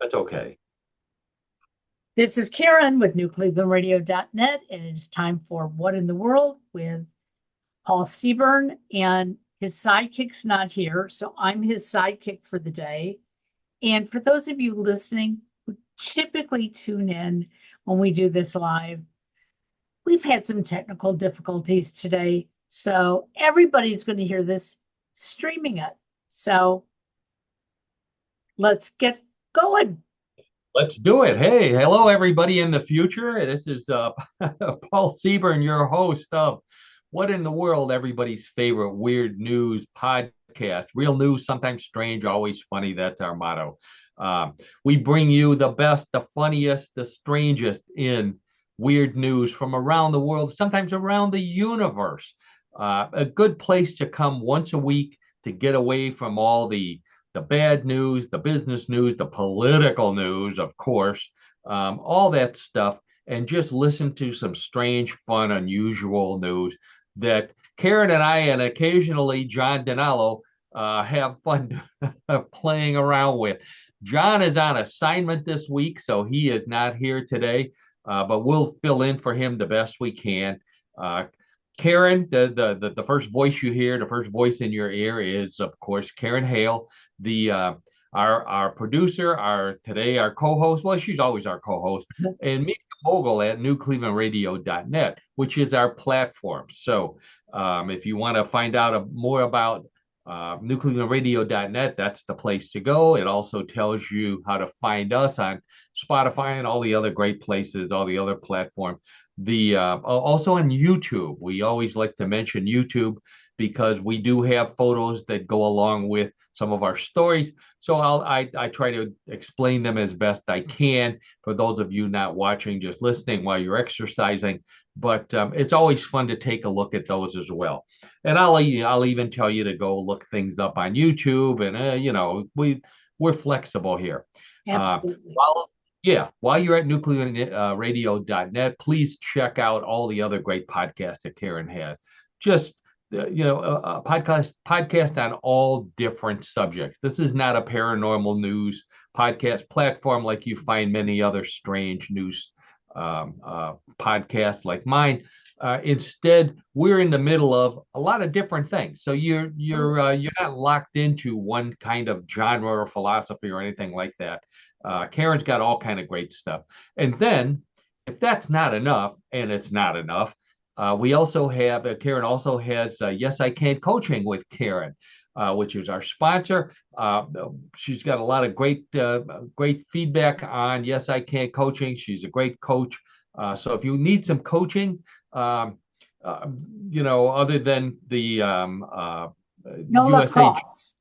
That's okay. This is Karen with newclevelandradio.net, and it's time for What in the World with Paul Seaburn. And his sidekick's not here, so I'm his sidekick for the day. And for those of you listening who typically tune in when we do this live, we've had some technical difficulties today. So everybody's going to hear this streaming it. So let's get going. Let's do it. Hey, hello, everybody in the future. This is Paul Seaburn, your host of What in the World, everybody's favorite weird news podcast. Real news, sometimes strange, always funny. That's our motto. We bring you the best, the funniest, the strangest in weird news from around the world, sometimes around the universe. A good place to come once a week to get away from all the bad news, the business news, the political news, of course, all that stuff, and just listen to some strange, fun, unusual news that Karen and I, and occasionally John DiNallo, have fun playing around with. John is on assignment this week, so he is not here today, but we'll fill in for him the best we can. Uh, Karen, the first voice you hear, the first voice in your ear is, of course, Karen Hale, the our producer, our co-host. Well, she's always our co-host, and media mogul at newclevelandradio.net, which is our platform. So, if you want to find out more about newclevelandradio.net, that's the place to go. It also tells you how to find us on Spotify and all the other great places, all the other platforms. The Also on YouTube, we always like to mention YouTube because we do have photos that go along with some of our stories. So I try to explain them as best I can for those of you not watching, just listening while you're exercising. But it's always fun to take a look at those as well. And I'll even tell you to go look things up on YouTube, and we're flexible here. Absolutely. While you're at nuclearradio.net, please check out all the other great podcasts that Karen has. Just a podcast on all different subjects. This is not a paranormal news podcast platform like you find many other strange news podcasts like mine. Instead, we're in the middle of a lot of different things. So you're not locked into one kind of genre or philosophy or anything like that. Karen's got all kind of great stuff. And then, if that's not enough, and it's not enough, we also have Karen also has Yes I Can Coaching with Karen, which is our sponsor. She's got a lot of great feedback on Yes I Can Coaching. She's a great coach. So if you need some coaching, um, other than the No USA, lacrosse.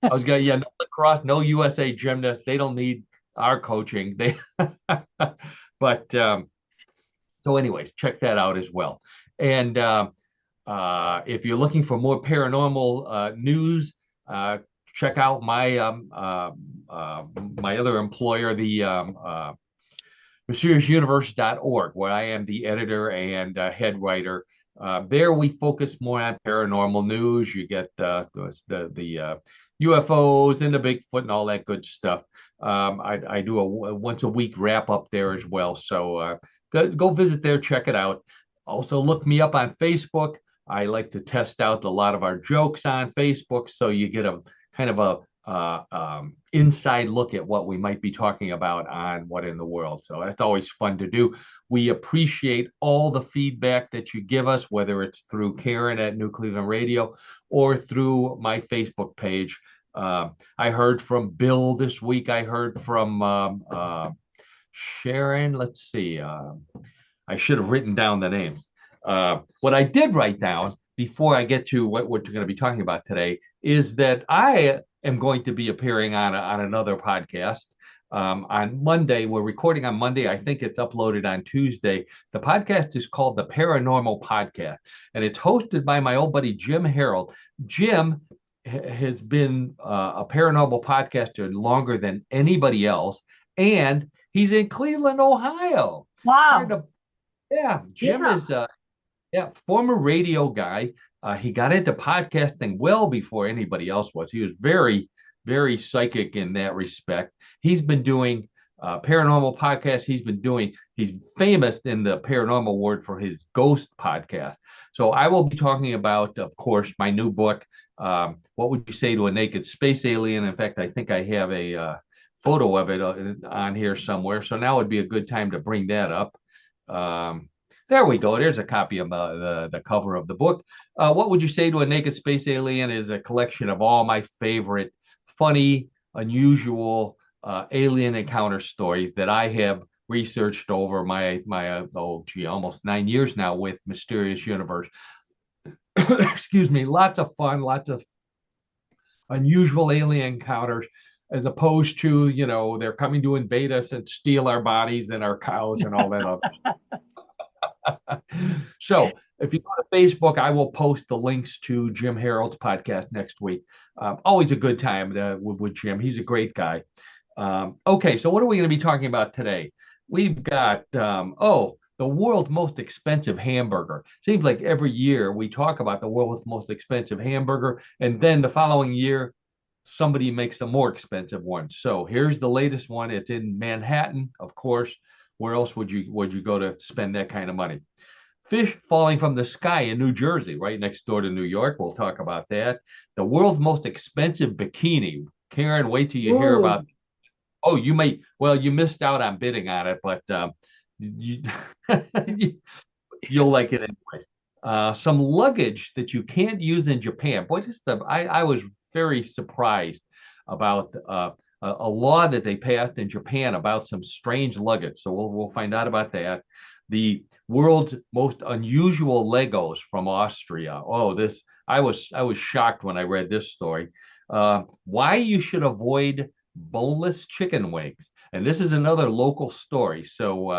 I was going, yeah, no lacrosse, no USA gymnasts. They don't need our coaching. But so, anyways, check that out as well. And if you're looking for more paranormal news, check out my other employer, the mysteriousUniverse.org, where I am the editor and head writer. There we focus more on paranormal news. You get the UFOs and the Bigfoot and all that good stuff. I do a once a week wrap up there as well. So go visit there, check it out. Also look me up on Facebook. I like to test out a lot of our jokes on Facebook, so you get a kind of a inside look at what we might be talking about on What in the World. So that's always fun to do. We appreciate all the feedback that you give us, whether it's through Karen at New Cleveland Radio or through my Facebook page. I heard from Bill this week. I heard from Sharon. Let's see. I should have written down the names. What I did write down before I get to what we're going to be talking about today is that I am going to be appearing on another podcast on Monday. We're recording on Monday. I think it's uploaded on Tuesday. The podcast is called The Paranormal Podcast, and it's hosted by my old buddy Jim Harold. Jim has been a paranormal podcaster longer than anybody else, and he's in Cleveland, Ohio. Hard Wow. to, yeah, Jim Yeah. is former radio guy. He got into podcasting well before anybody else was. He was very, very psychic in that respect. He's been doing paranormal podcasts. He's famous in the paranormal world for his ghost podcast. So I will be talking about, of course, my new book. What would you say to a naked space alien? In fact, I think I have a photo of it on here somewhere. So now would be a good time to bring that up. Um, there we go. There's a copy of the cover of the book. What would you say to a naked space alien is a collection of all my favorite funny, unusual alien encounter stories that I have researched over my almost 9 years now with Mysterious Universe. Excuse me. Lots of fun, lots of unusual alien encounters, as opposed to they're coming to invade us and steal our bodies and our cows and all that other stuff. So if you go to Facebook, I will post the links to Jim Harold's podcast next week. Always a good time with Jim. He's a great guy. Okay, so what are we going to be talking about today? We've got the world's most expensive hamburger. Seems like every year we talk about the world's most expensive hamburger, and then the following year somebody makes a more expensive one. So here's the latest one. It's in Manhattan, of course. Where else would you go to spend that kind of money? Fish falling from the sky in New Jersey, right next door to New York. We'll talk about that. The world's most expensive bikini. Karen, wait till you hear Whoa. about. Oh, you may. Well, you missed out on bidding on it, but you, you'll like it anyways. Some luggage that you can't use in Japan. Boy, I was very surprised about a law that they passed in Japan about some strange luggage. So we'll find out about that. The world's most unusual Legos from Austria. Oh, this I was shocked when I read this story. Why you should avoid boneless chicken wings. And this is another local story. So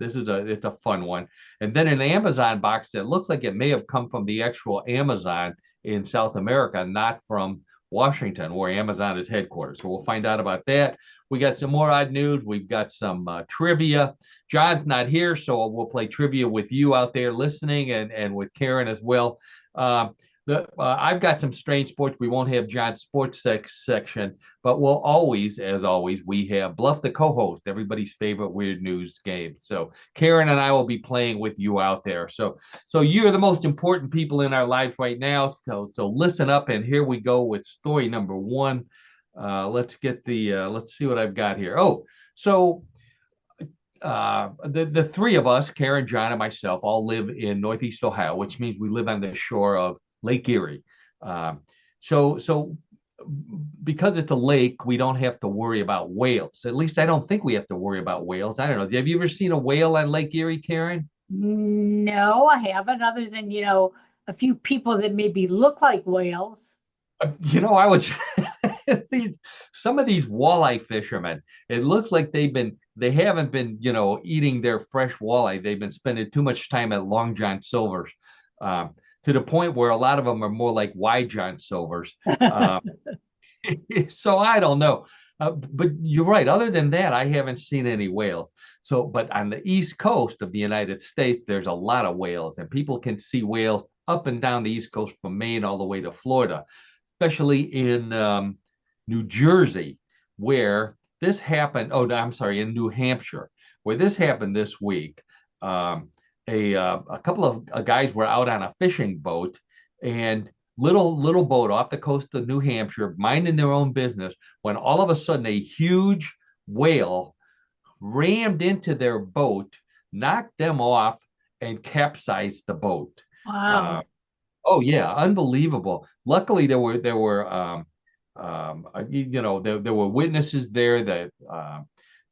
it's a fun one. And then an Amazon box that looks like it may have come from the actual Amazon in South America, not from Washington, where Amazon is headquartered. So we'll find out about that. We got some more odd news. We've got some trivia. John's not here, so we'll play trivia with you out there listening, and with Karen as well. I've got some strange sports. We won't have John's sports section, but we'll always, as always, we have Bluff the co-host, everybody's favorite weird news game. So Karen and I will be playing with you out there. So you're the most important people in our lives right now. So listen up, and here we go with story number one. Let's see what I've got here. Oh, so the three of us, Karen, John, and myself, all live in Northeast Ohio, which means we live on the shore of Lake Erie. So because it's a lake, we don't have to worry about whales. At least I don't think we have to worry about whales. I don't know. Have you ever seen a whale on Lake Erie, Karen? No, I haven't, other than, a few people that maybe look like whales. I was some of these walleye fishermen. It looks like they haven't been eating their fresh walleye. They've been spending too much time at Long John Silver's, to the point where a lot of them are more like Wide John Silver's. So I don't know. But you're right. Other than that, I haven't seen any whales. But on the East Coast of the United States, there's a lot of whales, and people can see whales up and down the East Coast from Maine all the way to Florida, especially in New Jersey, where this happened. Oh, no, I'm sorry, in New Hampshire, where this happened this week. A couple of guys were out on a fishing boat, and little boat off the coast of New Hampshire, minding their own business, when all of a sudden a huge whale rammed into their boat, knocked them off, and capsized the boat. Wow. Oh yeah, unbelievable. Luckily, there were witnesses there that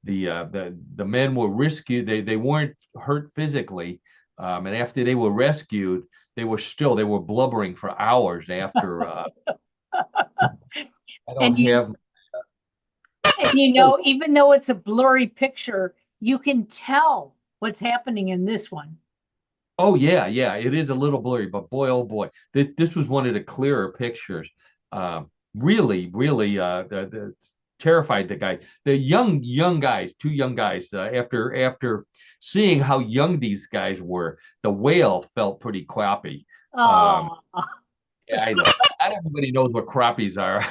the men were rescued. They weren't hurt physically, and after they were rescued, they were blubbering for hours after. I And don't have. Oh, even though it's a blurry picture, you can tell what's happening in this one. oh yeah, it is a little blurry, but boy, oh boy, this was one of the clearer pictures. Really, terrified the guy. The young guys, two young guys. After seeing how young these guys were, the whale felt pretty crappy. Um, Oh, yeah, I know. Not everybody knows what crappies are.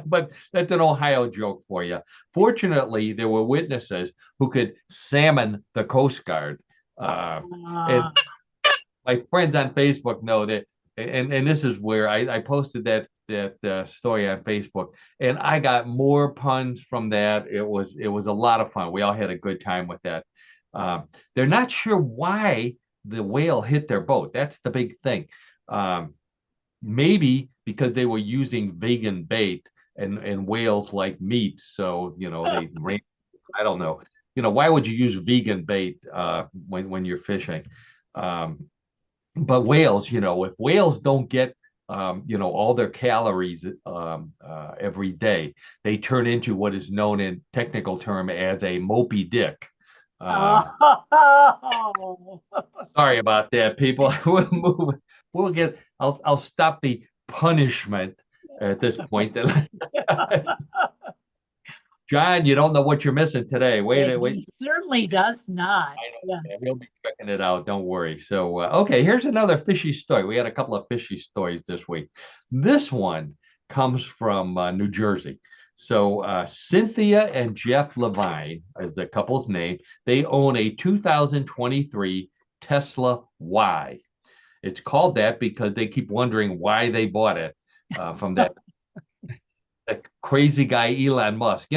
But that's an Ohio joke for you. Fortunately, there were witnesses who could salmon the Coast Guard. And Uh, my friends on Facebook know that, and this is where I posted that story on Facebook, and I got more puns from that. It was a lot of fun. We all had a good time with that. They're not sure why the whale hit their boat. That's the big thing. Um, Maybe because they were using vegan bait, and whales like meat, so they ran. I don't know. Why would you use vegan bait when you're fishing? Um, but whales, if whales don't get all their calories every day, they turn into what is known in technical term as a mopey dick. Um, oh. Sorry about that, people. We'll move. We'll get. I'll stop the punishment at this point. John, you don't know what you're missing today. Wait. He certainly does not. I know, man. Yes. We'll be checking it out. Don't worry. So, okay, here's another fishy story. We had a couple of fishy stories this week. This one comes from New Jersey. So, Cynthia and Jeff Levine, as the couple's name, they own a 2023 Tesla Y. It's called that because they keep wondering why they bought it from that crazy guy Elon Musk.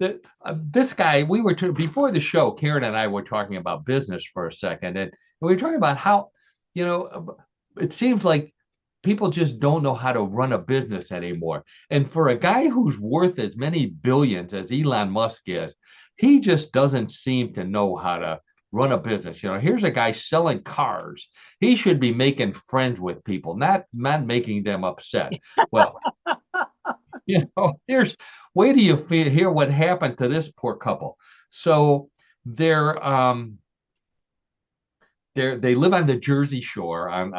This guy. Before the show. Karen and I were talking about business for a second, and we were talking about how you know it seems like people just don't know how to run a business anymore. And for a guy who's worth as many billions as Elon Musk is, he just doesn't seem to know how to run a business. Here's a guy selling cars. He should be making friends with people, not making them upset. Well, here's wait till you hear what happened to this poor couple. So they're they live on the Jersey Shore on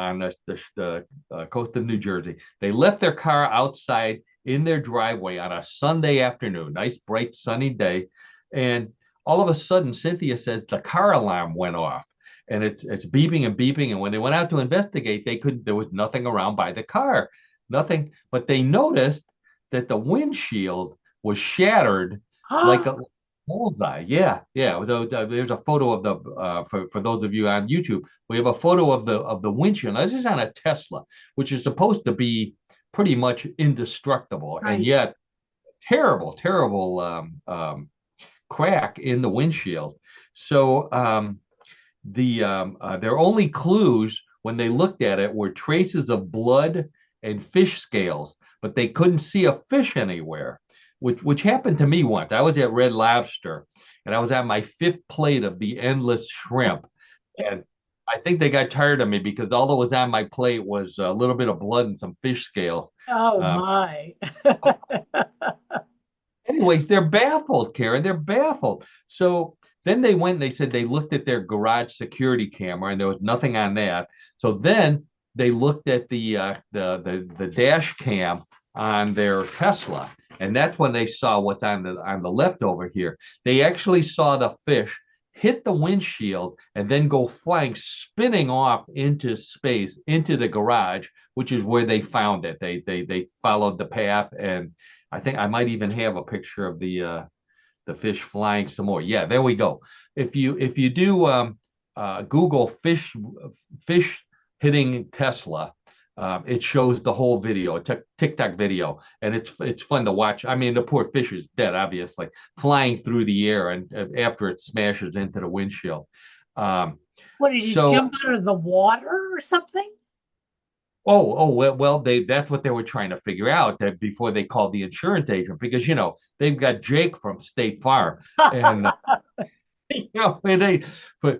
the coast of New Jersey. They left their car outside in their driveway on a Sunday afternoon, nice bright sunny day, and all of a sudden Cynthia says the car alarm went off, and it's beeping and beeping. And when they went out to investigate, there was nothing around by the car, nothing. But they noticed that the windshield was shattered like a bullseye. Yeah, yeah. So there's a photo of the for those of you on YouTube. We have a photo of the windshield. Now, this is on a Tesla, which is supposed to be pretty much indestructible, and Right. yet terrible crack in the windshield. So their only clues when they looked at it were traces of blood and fish scales, but they couldn't see a fish anywhere, which happened to me once. I was at Red Lobster, and I was at my fifth plate of the endless shrimp, and I think they got tired of me because all that was on my plate was a little bit of blood and some fish scales. Oh Um, my. Anyways, they're baffled, Karen. They're baffled. So then they went and they said they looked at their garage security camera and there was nothing on that. So then they looked at the dash cam on their Tesla, and that's when they saw what's on the left over here. They actually saw the fish hit the windshield and then go flying, spinning off into space, into the garage, which is where they found it. They followed the path, and I think I might even have a picture of the fish flying some more. Yeah, there we go. If you do Google fish hitting Tesla, it shows the whole video, a TikTok video, and it's fun to watch. I mean, the poor fish is dead, obviously, flying through the air, and after it smashes into the windshield. Um, What did he so jump out of the water or something? well, that's what they were trying to figure out that before they called the insurance agent, because they've got Jake from State Farm, and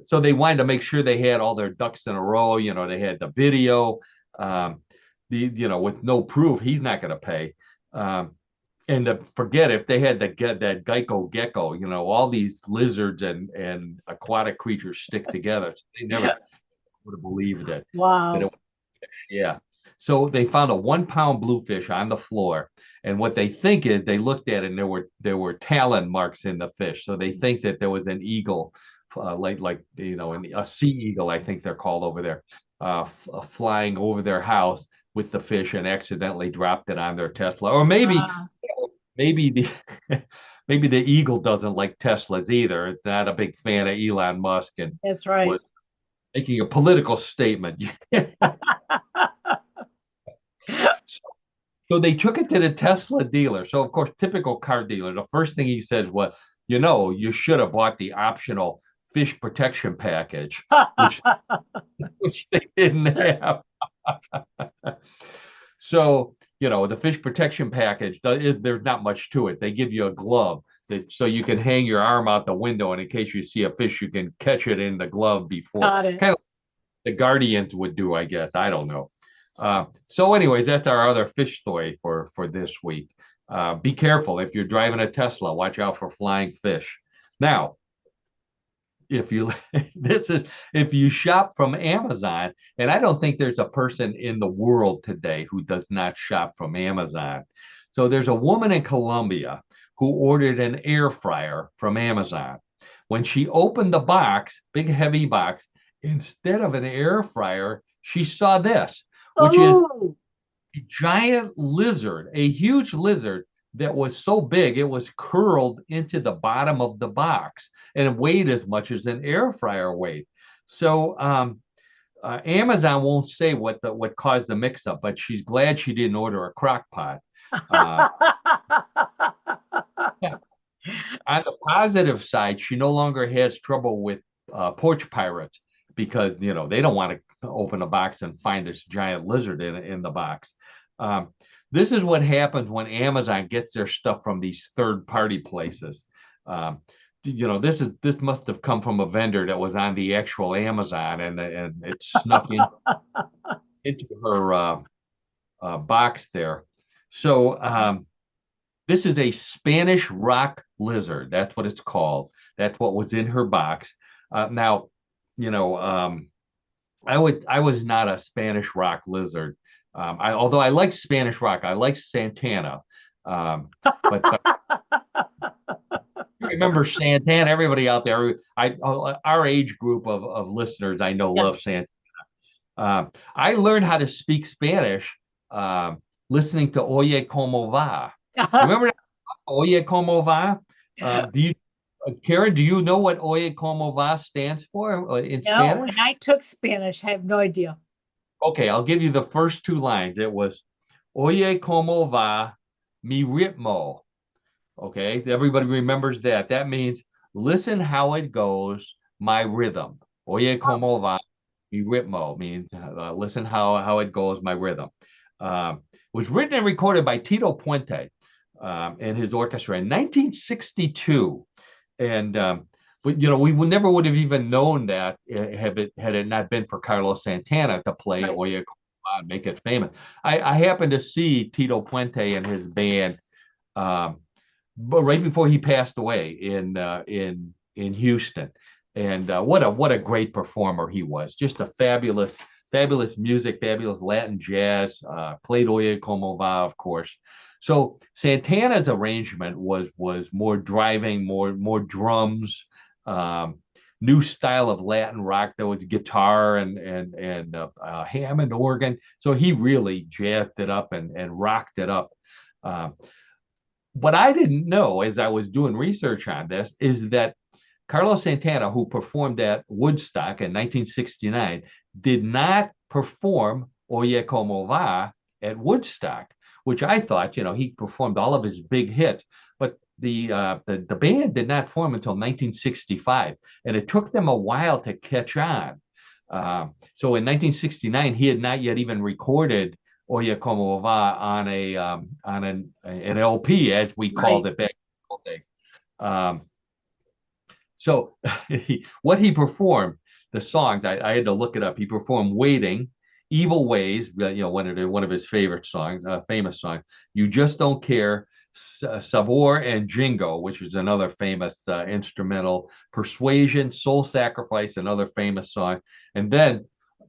so they wanted to make sure they had all their ducks in a row. They had the video, um, with no proof, he's not going to pay. And to forget if they had that Geico gecko, all these lizards and aquatic creatures stick together. So they never would have believed that it Wow. was fish. Yeah. So they found a 1 pound bluefish on the floor, and what they think is they looked at it and there were talon marks in the fish. So they think that there was an eagle, a sea eagle, I think they're called over there, flying over their house with the fish and accidentally dropped it on their Tesla, or maybe Uh, maybe the maybe the Eagle doesn't like Teslas either. It's not a big fan of Elon Musk and That's was right. making a political statement. So they took it to the Tesla dealer. So of course, typical car dealer, the first thing he says was, you should have bought the optional fish protection package, which they didn't have. So, the fish protection package, there's not much to it. They give you a glove so you can hang your arm out the window, and in case you see a fish, you can catch it in the glove before. Got it. Kind of the Guardians would do, I guess. I don't know. So, anyways, that's our other fish story for this week. Be careful if you're driving a Tesla. Watch out for flying fish. Now, if you this is if you shop from Amazon, and I don't think there's a person in the world today who does not shop from Amazon. So there's a woman in Colombia who ordered an air fryer from Amazon. When she opened the box, big heavy box, instead of an air fryer, she saw this, which is Oh, a giant lizard, a huge lizard that was so big it was curled into the bottom of the box and it weighed as much as an air fryer weighed. So Amazon won't say what caused the mix-up, but she's glad she didn't order a crock pot. Uh, yeah. On the positive side, she no longer has trouble with porch pirates because they don't want to open a box and find this giant lizard in the box. Um, this is what happens when Amazon gets their stuff from these third party places. Um, this must have come from a vendor that was on the actual Amazon and it snuck into her box there. So this is a Spanish rock lizard. That's what it's called. That's what was in her box. Now, you know, I was not a Spanish rock lizard. Although I like Spanish rock, I like Santana. But I remember Santana. Everybody out there, our age group of listeners, I know love yes. Santana. I learned how to speak Spanish listening to Oye Como Va. Remember that? Oye Como Va? Do you, Karen, do you know what Oye Como Va stands for in No, Spanish? and I took Spanish. I have no idea. Okay, I'll give you the first two lines. It was Oye Como Va mi ritmo. Okay, everybody remembers that. That means listen how it goes, my rhythm. Oye como va mi ritmo means listen how it goes, my rhythm. Was written and recorded by Tito Puente and his orchestra in 1962, and but we would never would have even known that had it not been for Carlos Santana to play Right. Oye como va and make it famous. I happened to see Tito Puente and his band. Um, but right before he passed away in Houston, and what a great performer he was! Just a fabulous music, fabulous Latin jazz. Played Oye Como Va, of course. So Santana's arrangement was more driving, more drums, um, new style of Latin rock. There was guitar and Hammond organ. So he really jazzed it up and rocked it up. Uh, what I didn't know as I was doing research on this is that Carlos Santana, who performed at Woodstock in 1969, did not perform Oye Como Va at Woodstock, which I thought, he performed all of his big hits, but the band did not form until 1965, and it took them a while to catch on. So in 1969, he had not yet even recorded Oye Como Va on an LP, as we called Right. it back in the day. Um, so what he performed, the songs, I had to look it up. He performed "Waiting," "Evil Ways," one of his favorite songs, famous song. "You Just Don't Care," "Sabor," and "Jingo," which is another famous instrumental. "Persuasion," "Soul Sacrifice," another famous song, and then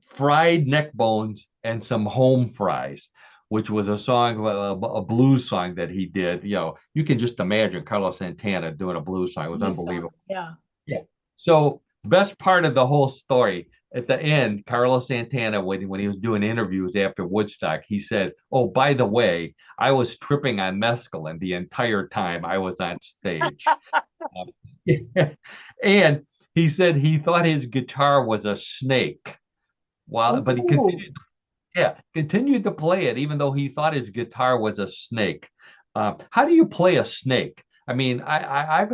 "Fried Neck Bones" and some "Home Fries," which was a song, a blues song that he did. You can just imagine Carlos Santana doing a blues song. It was This song. unbelievable. Yeah. Yeah. So best part of the whole story, at the end, Carlos Santana, when he was doing interviews after Woodstock, he said, "Oh, by the way, I was tripping on mescaline the entire time I was on stage." Um, and he said he thought his guitar was a snake. But he Ooh. continued to play it even though he thought his guitar was a snake. How do you play a snake? I mean, I've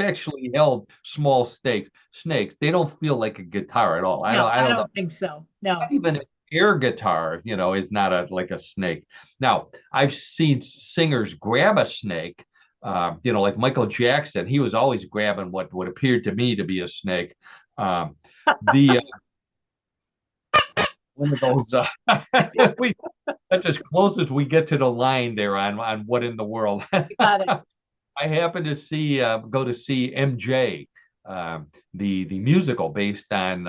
actually held small snakes. They don't feel like a guitar at all. No, I I don't know. don't think so. No. Not even an air guitar, is not like a snake. Now, I've seen singers grab a snake. Like Michael Jackson, he was always grabbing what appeared to me to be a snake. Um, the One of those we that's as close as we get to the line there on what in the world. Got it. I happened to go to see MJ, the musical based on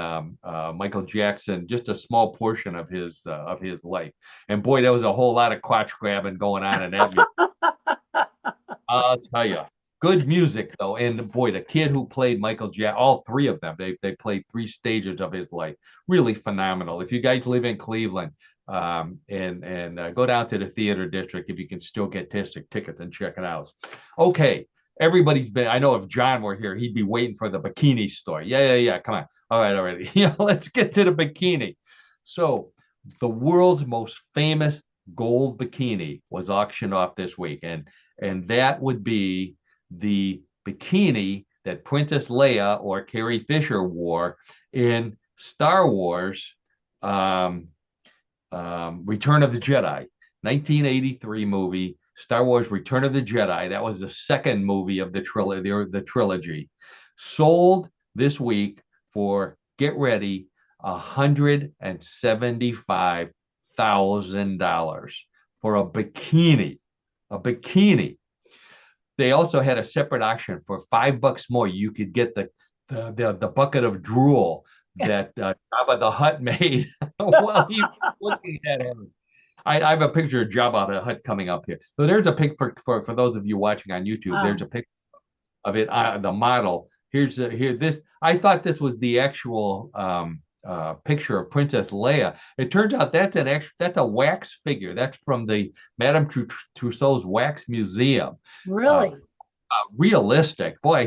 Michael Jackson, just a small portion of his life. And boy, there was a whole lot of crotch grabbing going on in that music. I'll tell you, good music though. And boy, the kid who played Michael Jackson, all three of them, they played three stages of his life. Really phenomenal. If you guys live in Cleveland, and go down to the theater district if you can still get tickets and check it out. Okay, everybody's been. I know if John were here, he'd be waiting for the bikini story. Yeah. Come on. All right, already. Let's get to the bikini. So, the world's most famous gold bikini was auctioned off this week, and that would be the bikini that Princess Leia or Carrie Fisher wore in Star Wars. Return of the Jedi, 1983 movie, Star Wars Return of the Jedi. That was the second movie of the trilogy. Sold this week for, get ready, $175,000 for a bikini. A bikini. They also had a separate auction for $5 more. You could get the bucket of drool that Jabba the Hutt made while he was looking at him. I have a picture of Jabba the Hutt coming up here. So there's a pic for those of you watching on YouTube. There's a picture of it, the model. Here this. I thought this was the actual picture of Princess Leia. It turns out that's a wax figure. That's from the Madame Tussauds Wax Museum. Uh, Really? Realistic. Boy,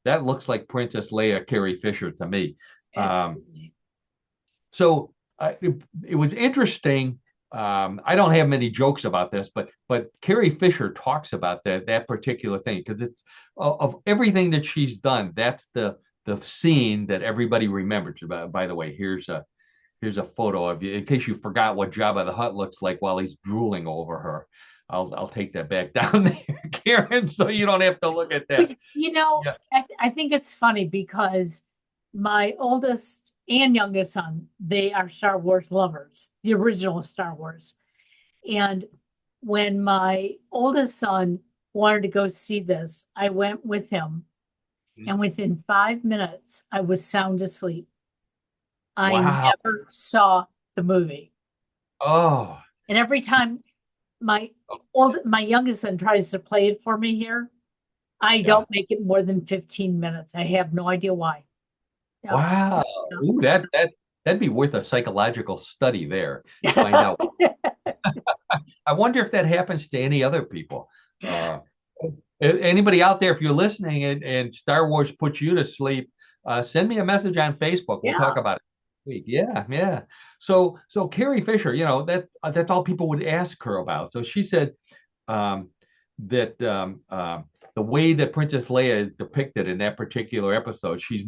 that looks like Princess Leia Carrie Fisher to me. Um, Absolutely. it was interesting. I don't have many jokes about this, but Carrie Fisher talks about that particular thing because it's of everything that she's done. That's the scene that everybody remembers. By the way, here's a photo of you in case you forgot what Jabba the Hutt looks like while he's drooling over her. I'll take that back down there, Karen, so you don't have to look at that. But, Yeah. I think it's funny because my oldest and youngest son, they are Star Wars lovers, the original Star Wars. And when my oldest son wanted to go see this, I went with him. And within 5 minutes, I was sound asleep. I Wow. never saw the movie. Oh. And every time my my youngest son tries to play it for me here, I Yeah. don't make it more than 15 minutes. I have no idea why. Yeah. Wow. Ooh, that'd be worth a psychological study there to find out. I wonder if that happens to any other people. Uh, Anybody out there, if you're listening and Star Wars puts you to sleep, send me a message on Facebook. We'll talk Yeah. about it next week. Yeah. So Carrie Fisher, that's all people would ask her about. So she said um, that the way that Princess Leia is depicted in that particular episode, she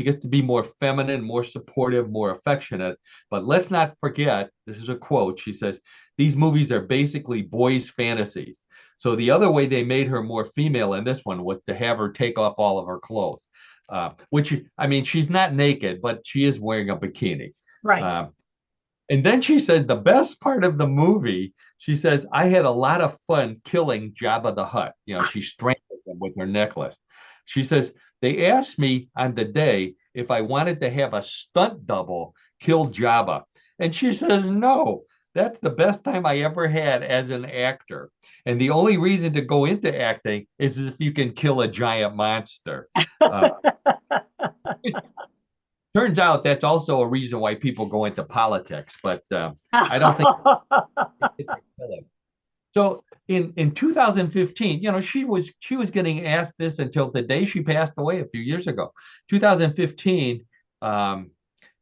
gets to be more feminine, more supportive, more affectionate. But let's not forget, this is a quote. She says, "These movies are basically boys' fantasies." So the other way they made her more female in this one was to have her take off all of her clothes, which I mean, she's not naked, but she is wearing a bikini. Right. Uh, and then she said the best part of the movie, she says, "I had a lot of fun killing Jabba the Hutt." She strangled him with her necklace. She says, "They asked me on the day if I wanted to have a stunt double kill Jabba." And she says, "No, that's the best time I ever had as an actor. And the only reason to go into acting is if you can kill a giant monster." Uh, turns out that's also a reason why people go into politics, but I don't think it's killing. So in 2015, she was getting asked this until the day she passed away a few years ago. 2015, um,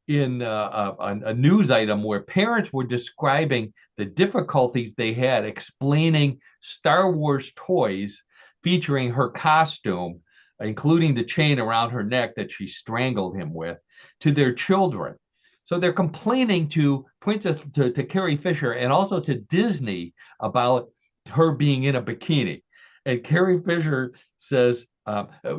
in a news item where parents were describing the difficulties they had explaining Star Wars toys featuring her costume, including the chain around her neck that she strangled him with, to their children. So they're complaining to to Carrie Fisher and also to Disney about her being in a bikini. And Carrie Fisher says,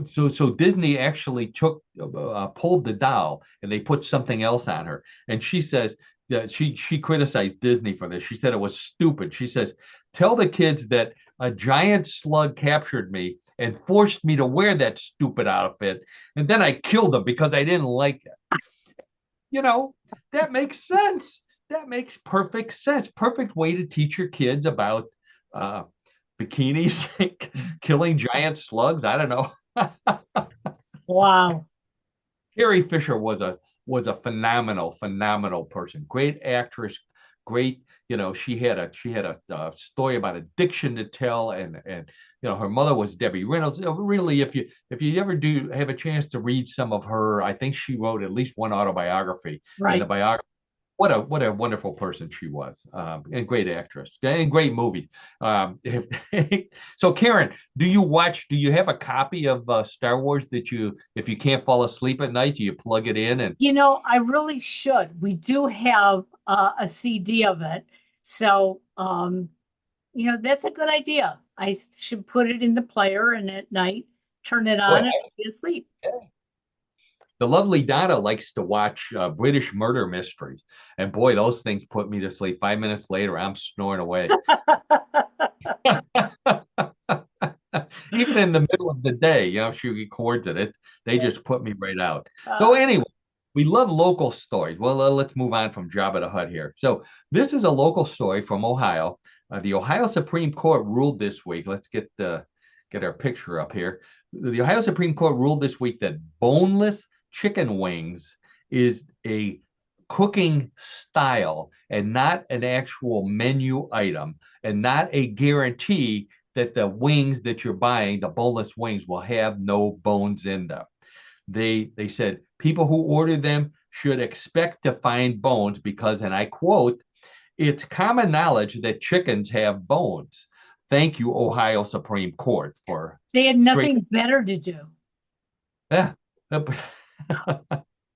so Disney actually pulled the doll and they put something else on her. And she says that she criticized Disney for this. She said it was stupid. She says, tell the kids that a giant slug captured me and forced me to wear that stupid outfit, and then I killed them because I didn't like it. You know, that makes sense. That makes perfect sense. Perfect way to teach your kids about uh, bikinis, killing giant slugs. I don't know. Wow. Carrie Fisher was a phenomenal person. Great actress, great. She had a story about addiction to tell, and her mother was Debbie Reynolds. Really, if you ever do have a chance to read some of her, I think she wrote at least one autobiography. And the Right. biography, what a wonderful person she was, and great actress, and great movies. So Karen, do you have a copy of Star Wars that if you can't fall asleep at night, do you plug it in and I really should. We do have a CD of it. So, that's a good idea. I should put it in the player and at night turn it boy, on and be asleep. the lovely Donna likes to watch British murder mysteries, and boy, those things put me to sleep. 5 minutes later, I'm snoring away. Even in the middle of the day, she records it. They just put me right out. So Uh, anyway, we love local stories. Well, let's move on from Jabba the Hutt here. So this is a local story from Ohio. The Ohio Supreme Court ruled this week. Let's get our picture up here. The Ohio Supreme Court ruled this week that boneless chicken wings is a cooking style and not an actual menu item, and not a guarantee that the wings that you're buying, the boneless wings, will have no bones in them. They said people who order them should expect to find bones because, and I quote, it's common knowledge that chickens have bones. Thank you, Ohio Supreme Court, for they had straight. nothing better to do. Yeah.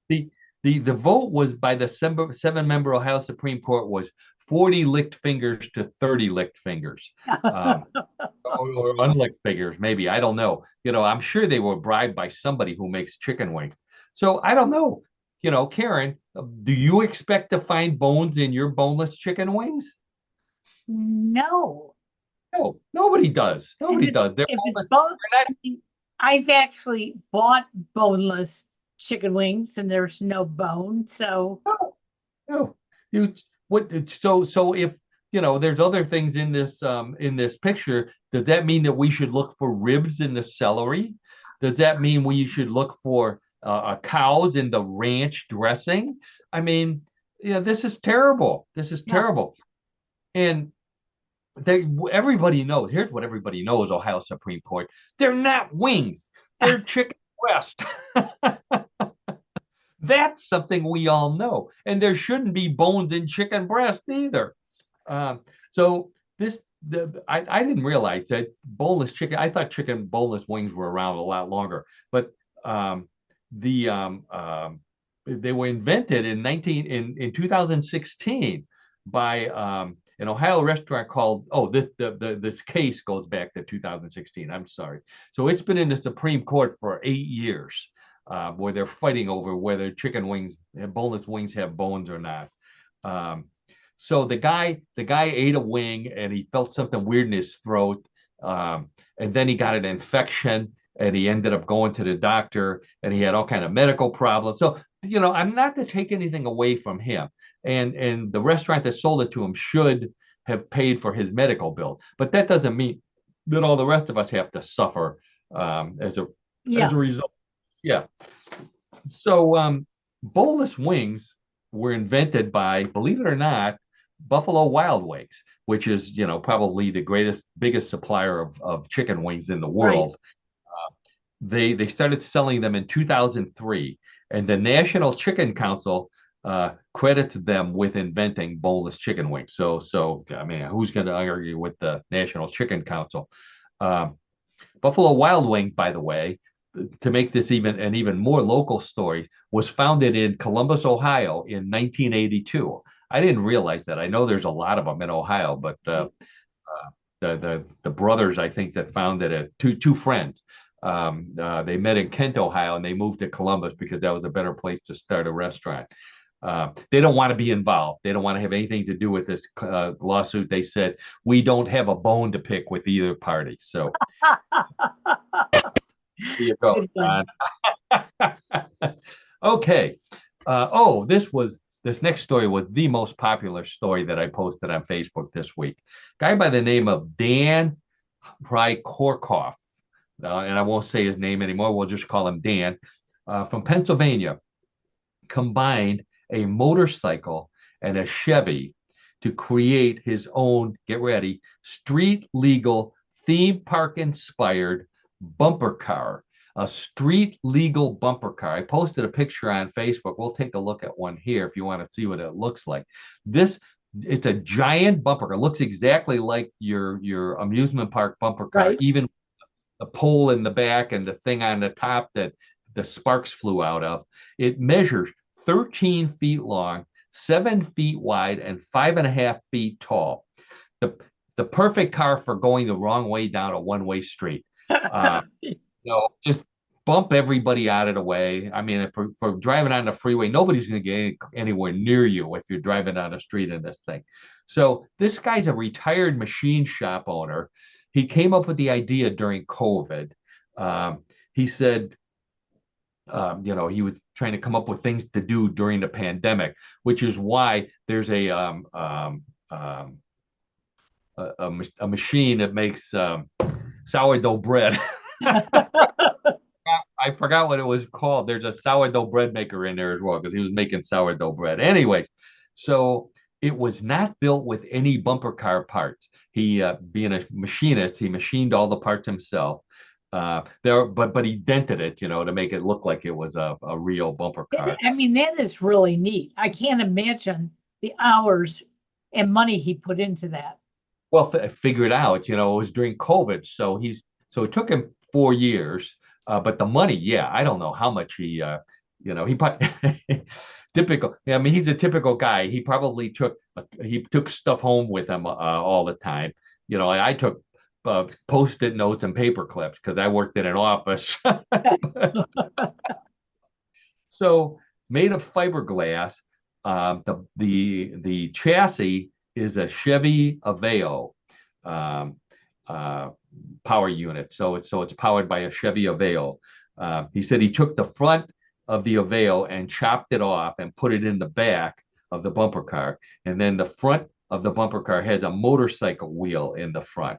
the the vote was by the seven-member Ohio Supreme Court was 40 licked fingers to 30 licked fingers. Um, or unlicked figures, maybe. I don't know. I'm sure they were bribed by somebody who makes chicken wings. So I don't know. Karen, do you expect to find bones in your boneless chicken wings? No. No, nobody does. If Nobody it's does. They're if it's boneless. bone, They're not. I mean, I've actually bought boneless chicken wings and there's no bone. So No, no. You what? So if there's other things in this picture, does that mean that we should look for ribs in the celery? Does that mean we should look for cows in the ranch dressing? I mean, yeah, this is terrible. This is yeah. terrible. And everybody knows. Here's what everybody knows: Ohio Supreme Court. They're not wings. They're chicken breast. That's something we all know. And there shouldn't be bones in chicken breast either. Um, so I didn't realize that boneless chicken. I thought chicken boneless wings were around a lot longer, but um, the they were invented in 2016 by an Ohio restaurant called. Oh, this case goes back to 2016. I'm sorry. So it's been in the Supreme Court for 8 years, where they're fighting over whether chicken wings, boneless wings, have bones or not. Um, so the guy ate a wing and he felt something weird in his throat, and then he got an infection and he ended up going to the doctor and he had all kind of medical problems. So I'm not to take anything away from him, and the restaurant that sold it to him should have paid for his medical bill, but that doesn't mean that all the rest of us have to suffer as a Yeah. result. Yeah. So boneless wings were invented by, believe it or not, Buffalo Wild Wings, which is, probably the biggest supplier of chicken wings in the Right. world. They started selling them in 2003, and the National Chicken Council credits them with inventing boneless chicken wings. So I mean, who's going to argue with the National Chicken Council? Um, Buffalo Wild Wing, by the way, to make this even more local story, was founded in Columbus, Ohio in 1982. I didn't realize that. I know there's a lot of them in Ohio, but Right. the brothers, I think, that founded it, two friends. They met in Kent, Ohio, and they moved to Columbus because that was a better place to start a restaurant. They don't want to be involved. They don't want to have anything to do with this lawsuit. They said we don't have a bone to pick with either party. So there you go, Good one. John. Okay. This next story was the most popular story that I posted on Facebook this week. Guy by the name of Dan Rykorkoff, and I won't say his name anymore. We'll just call him Dan, from Pennsylvania, combined a motorcycle and a Chevy to create his own, get ready, street legal, theme park inspired bumper car. A street legal bumper car. I posted a picture on Facebook. We'll take a look at one here if you want to see what it looks like. This it's a giant bumper car. It looks exactly like your amusement park bumper car, Right. even the pole in the back and the thing on the top that the sparks flew out of. It measures 13 feet long, 7 feet wide, and 5.5 feet tall. The the perfect car for going the wrong way down a one-way street. Uh, just bump everybody out of the way. I mean, for driving on the freeway, nobody's going to get anywhere near you if you're driving down the street in this thing. So this guy's a retired machine shop owner. He came up with the idea during COVID. He said, he was trying to come up with things to do during the pandemic, which is why there's a machine that makes sourdough bread. I forgot what it was called. There's a sourdough bread maker in there as well because he was making sourdough bread. Anyways, so it was not built with any bumper car parts. He, being a machinist, he machined all the parts himself. But he dented it, to make it look like it was a real bumper car. I mean, that is really neat. I can't imagine the hours and money he put into that. Well, figure it out. It was during COVID, so it took him 4 years. But the money, yeah, I don't know how much he probably typical. Yeah, I mean, he's a typical guy. He took stuff home with him all the time. I took post-it notes and paper clips because I worked in an office. So made of fiberglass. The chassis is a Chevy Aveo um, uh, power unit. So it's powered by a Chevy Aveo. He said he took the front of the Aveo and chopped it off and put it in the back of the bumper car, and then the front of the bumper car has a motorcycle wheel in the front.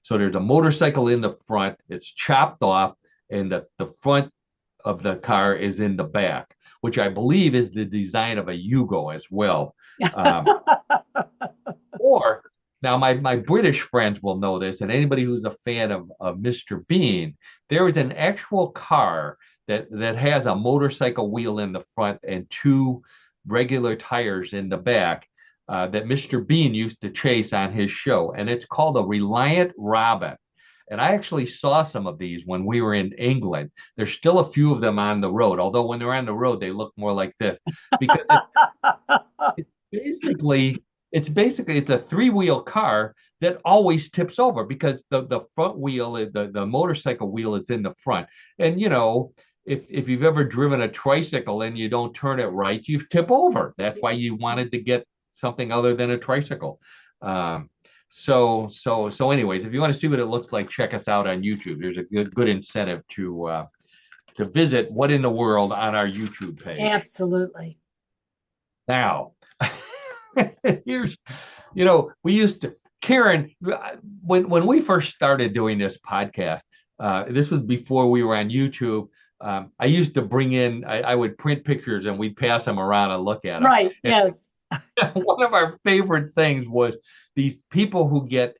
So there's a motorcycle in the front. It's chopped off, and the front of the car is in the back, which I believe is the design of a Yugo as well. Um, or now my British friends will know this, and anybody who's a fan of Mr. Bean, there is an actual car that has a motorcycle wheel in the front and two regular tires in the back that Mr. Bean used to chase on his show, and it's called a Reliant Robin. And I actually saw some of these when we were in England. There's still a few of them on the road, although when they're on the road, they look more like this because basically it's a three-wheel car that always tips over because the front wheel, the motorcycle wheel is in the front. And if you've ever driven a tricycle and you don't turn it right, you tip over. That's why you wanted to get something other than a tricycle. So anyways, if you want to see what it looks like, check us out on YouTube. There's a good incentive to visit What in the World on our YouTube page. Absolutely. Now, here's, we used to, Karen, when we first started doing this podcast, This was before we were on YouTube. I used to bring in, I would print pictures and we'd pass them around and look at them. Right. And Yes. one of our favorite things was these people who get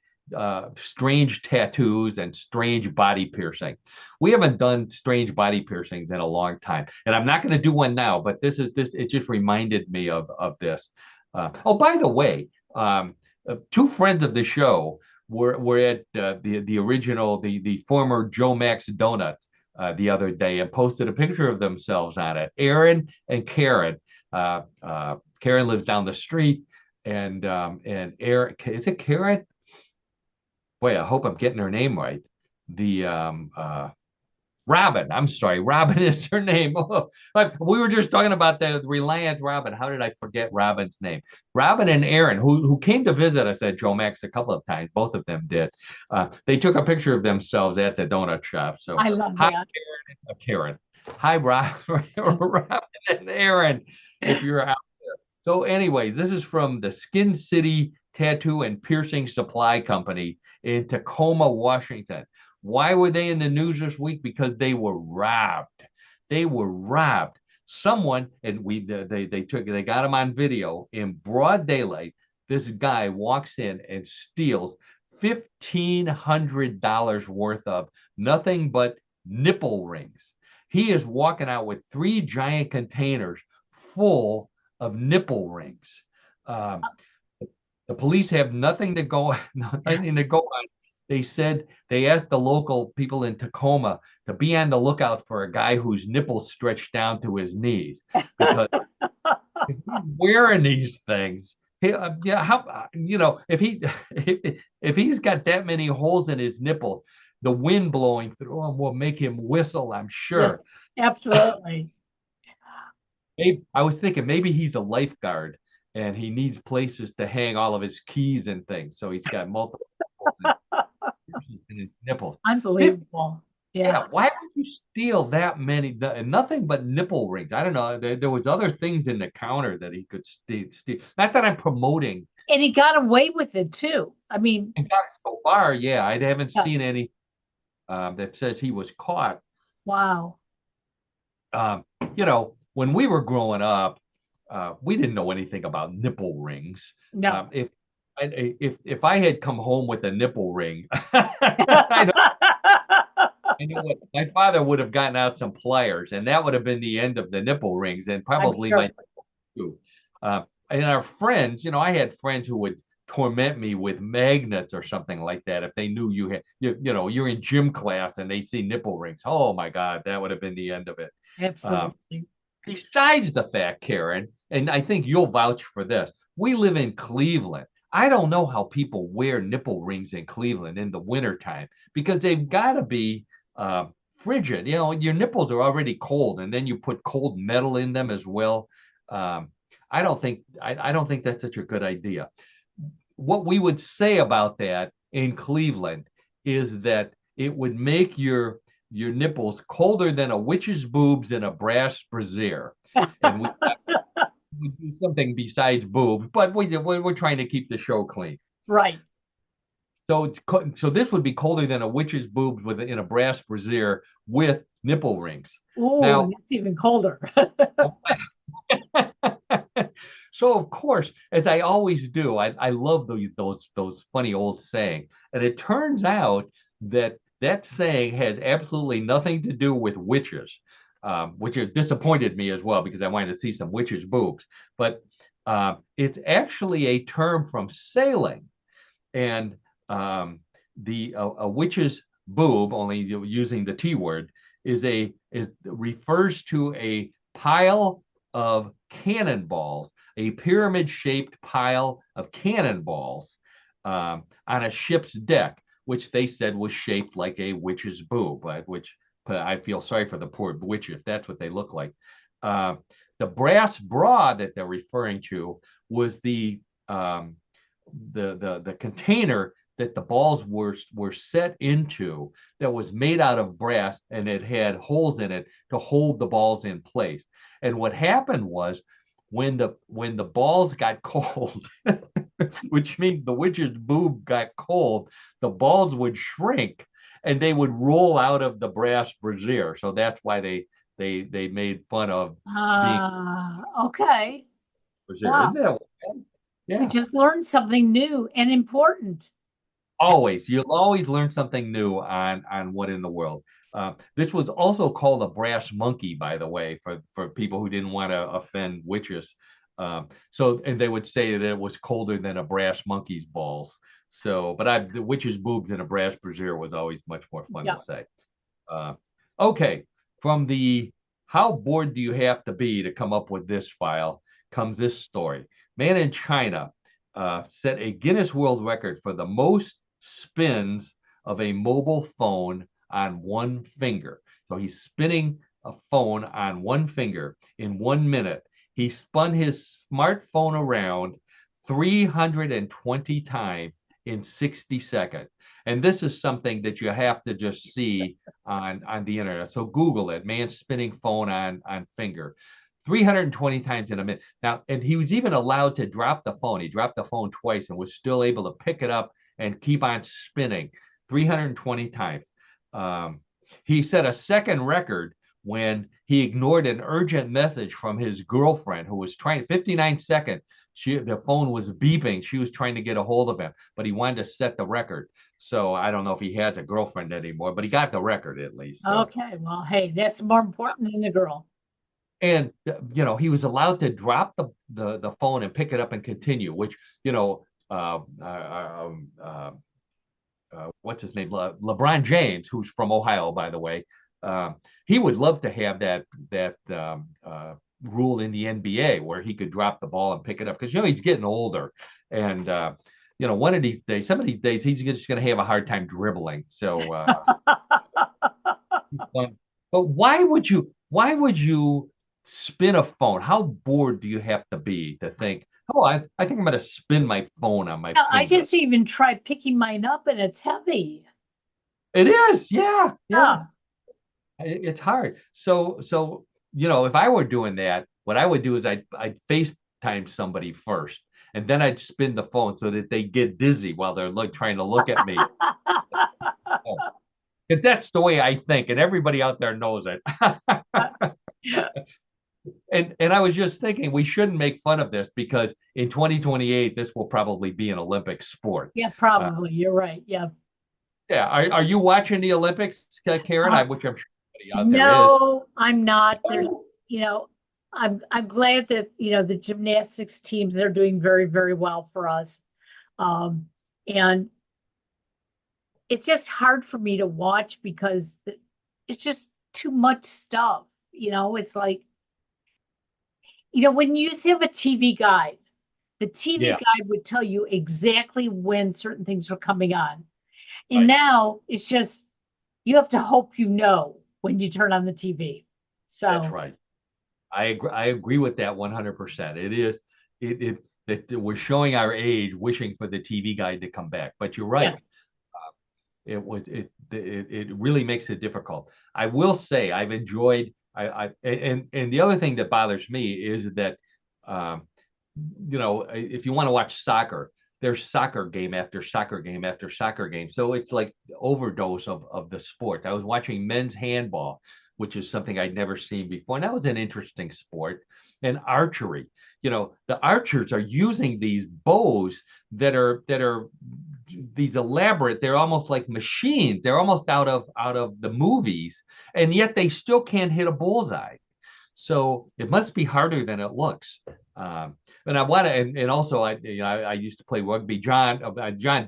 strange tattoos and strange body piercing. We haven't done strange body piercings in a long time, and I'm not going to do one now. But this. It just reminded me of this. Oh, by the way, two friends of the show were at the original the former Joe Max Donuts the other day and posted a picture of themselves on it. Aaron and Karen. Karen lives down the street, and Aaron, is it Karen? Boy, I hope I'm getting her name right. The Robin. I'm sorry, Robin is her name. But we were just talking about the Reliant Robin. How did I forget Robin's name? Robin and Aaron, who came to visit us at Joe Max a couple of times. Both of them did. They took a picture of themselves at the donut shop. So I love hi, that. Karen. Hi, Robin and Aaron. If you're out. So, anyways, this is from the Skin City Tattoo and Piercing Supply Company in Tacoma, Washington. Why were they in the news this week? Because they were robbed. They were robbed. Someone, and they got them on video in broad daylight. This guy walks in and steals $1,500 worth of nothing but nipple rings. He is walking out with three giant containers full of nipple rings. Um, the police have nothing to go nothing to go on. They said they asked the local people in Tacoma to be on the lookout for a guy whose nipples stretched down to his knees because if he's wearing these things. Yeah, how if he's got that many holes in his nipples, the wind blowing through them will make him whistle. I'm Yes, sure. absolutely. Maybe, I was thinking maybe he's a lifeguard and he needs places to hang all of his keys and things. So he's got multiple in his nipples. 50, Unbelievable. yeah, Yeah. why would you steal that many? Nothing but nipple rings. I don't know. There was other things in the counter that he could steal. Not that I'm promoting. And he got away with it too. I mean, And got so far, yeah, I haven't yeah. seen any that says he was caught. Wow. Um, when we were growing up, we didn't know anything about nipple rings. No. If I had come home with a nipple ring, I know what my father would have gotten out some pliers, and that would have been the end of the nipple rings, and I'm probably my sure. too. And our friends, I had friends who would torment me with magnets or something like that if they knew you're in gym class and they see nipple rings. Oh my God, that would have been the end of it. Um, Absolutely. Besides the fact, Karen, and I think you'll vouch for this, we live in Cleveland. I don't know how people wear nipple rings in Cleveland in the wintertime because they've got to be frigid. Your nipples are already cold, and then you put cold metal in them as well. Um, I don't think that's such a good idea. What we would say about that in Cleveland is that it would make your nipples colder than a witch's boobs in a brass brassiere. And we do something besides boobs, but we're trying to keep the show clean. Right. So this would be colder than a witch's boobs in a brass brassiere with nipple rings. Oh, Now, and it's even colder. so of course, as I always do, I love those funny old sayings, and it turns out that saying has absolutely nothing to do with witches, which has disappointed me as well because I wanted to see some witches' boobs. But it's actually a term from sailing, and the a witch's boob, only using the T word, is refers to a pile of cannonballs, a pyramid-shaped pile of cannonballs on a ship's deck, which they said was shaped like a witch's boob, which I feel sorry for the poor witches. That's what they look like. Uh, the brass bra that they're referring to was the container that the balls were set into that was made out of brass and it had holes in it to hold the balls in place. And what happened was when the balls got cold, which means the witch's boob got cold, the balls would shrink and they would roll out of the brass brazier. So that's why they made fun of being Okay. brazier. Isn't Wow. that? We Yeah. just learned something new and important. Always, you'll always learn something new on what in the world. This was also called a brass monkey, by the way, for people who didn't want to offend witches. So, and they would say that it was colder than a brass monkey's balls. So, but the witch's boobs in a brass brazier was always much more fun to Yeah. say. Uh, okay, from the how bored do you have to be to come up with this file comes this story. Man in China set a Guinness World Record for the most spins of a mobile phone on one finger. So he's spinning a phone on one finger in 1 minute. He spun his smartphone around 320 times in 60 seconds. And this is something that you have to just see on the internet. So Google it, man spinning phone on finger. 320 times in a minute. Now, and he was even allowed to drop the phone. He dropped the phone twice and was still able to pick it up and keep on spinning 320 times. Um, he set a second record when he ignored an urgent message from his girlfriend who was trying 59 seconds. The phone was beeping. She was trying to get a hold of him, but he wanted to set the record. So I don't know if he has a girlfriend anymore, but he got the record at least. So Okay. Well, hey, that's more important than the girl. and he was allowed to drop the phone and pick it up and continue, which what's his name, LeBron James, who's from Ohio, by the way, he would love to have that rule in the NBA where he could drop the ball and pick it up because he's getting older, and one of these days, some of these days, he's just going to have a hard time dribbling. So, but why would you spin a phone? How bored do you have to be to think, oh, I think I'm going to spin my phone on my Yeah, I finger? just even tried picking mine up and it's heavy. It is, yeah, yeah. Yeah. It's hard. So, if I were doing that, what I would do is I'd FaceTime somebody first, and then I'd spin the phone so that they get dizzy while they're trying to look at me. Because that's the way I think, and everybody out there knows it. And I was just thinking we shouldn't make fun of this because in 2028 this will probably be an Olympic sport. Yeah, Uh, probably. You're right. Yeah. yeah, are you watching the Olympics, Karen? Uh, Which I'm sure everybody out there is. no, I'm not. There's, you know, I'm glad that, the gymnastics teams, they're doing very, very well for us. Um, and it's just hard for me to watch because it's just too much stuff. It's like, when you used to have a TV guide, the TV Yeah, guide would tell you exactly when certain things were coming on. And right. now it's just, you have to hope when you turn on the TV. That's So, right. I agree with that 100%. It is that we're showing our age, wishing for the TV guide to come back. But you're right. yes. It really makes it difficult. I will say I've enjoyed and the other thing that bothers me is that um, if you want to watch soccer, there's soccer game after soccer game after soccer game. So it's like overdose of the sport. I was watching men's handball, which is something I'd never seen before. And that was an interesting sport. And archery. The archers are using these bows that are these elaborate, they're almost like machines. They're almost out of the movies, and yet they still can't hit a bullseye. So it must be harder than it looks. And I want to, and also I used to play rugby. John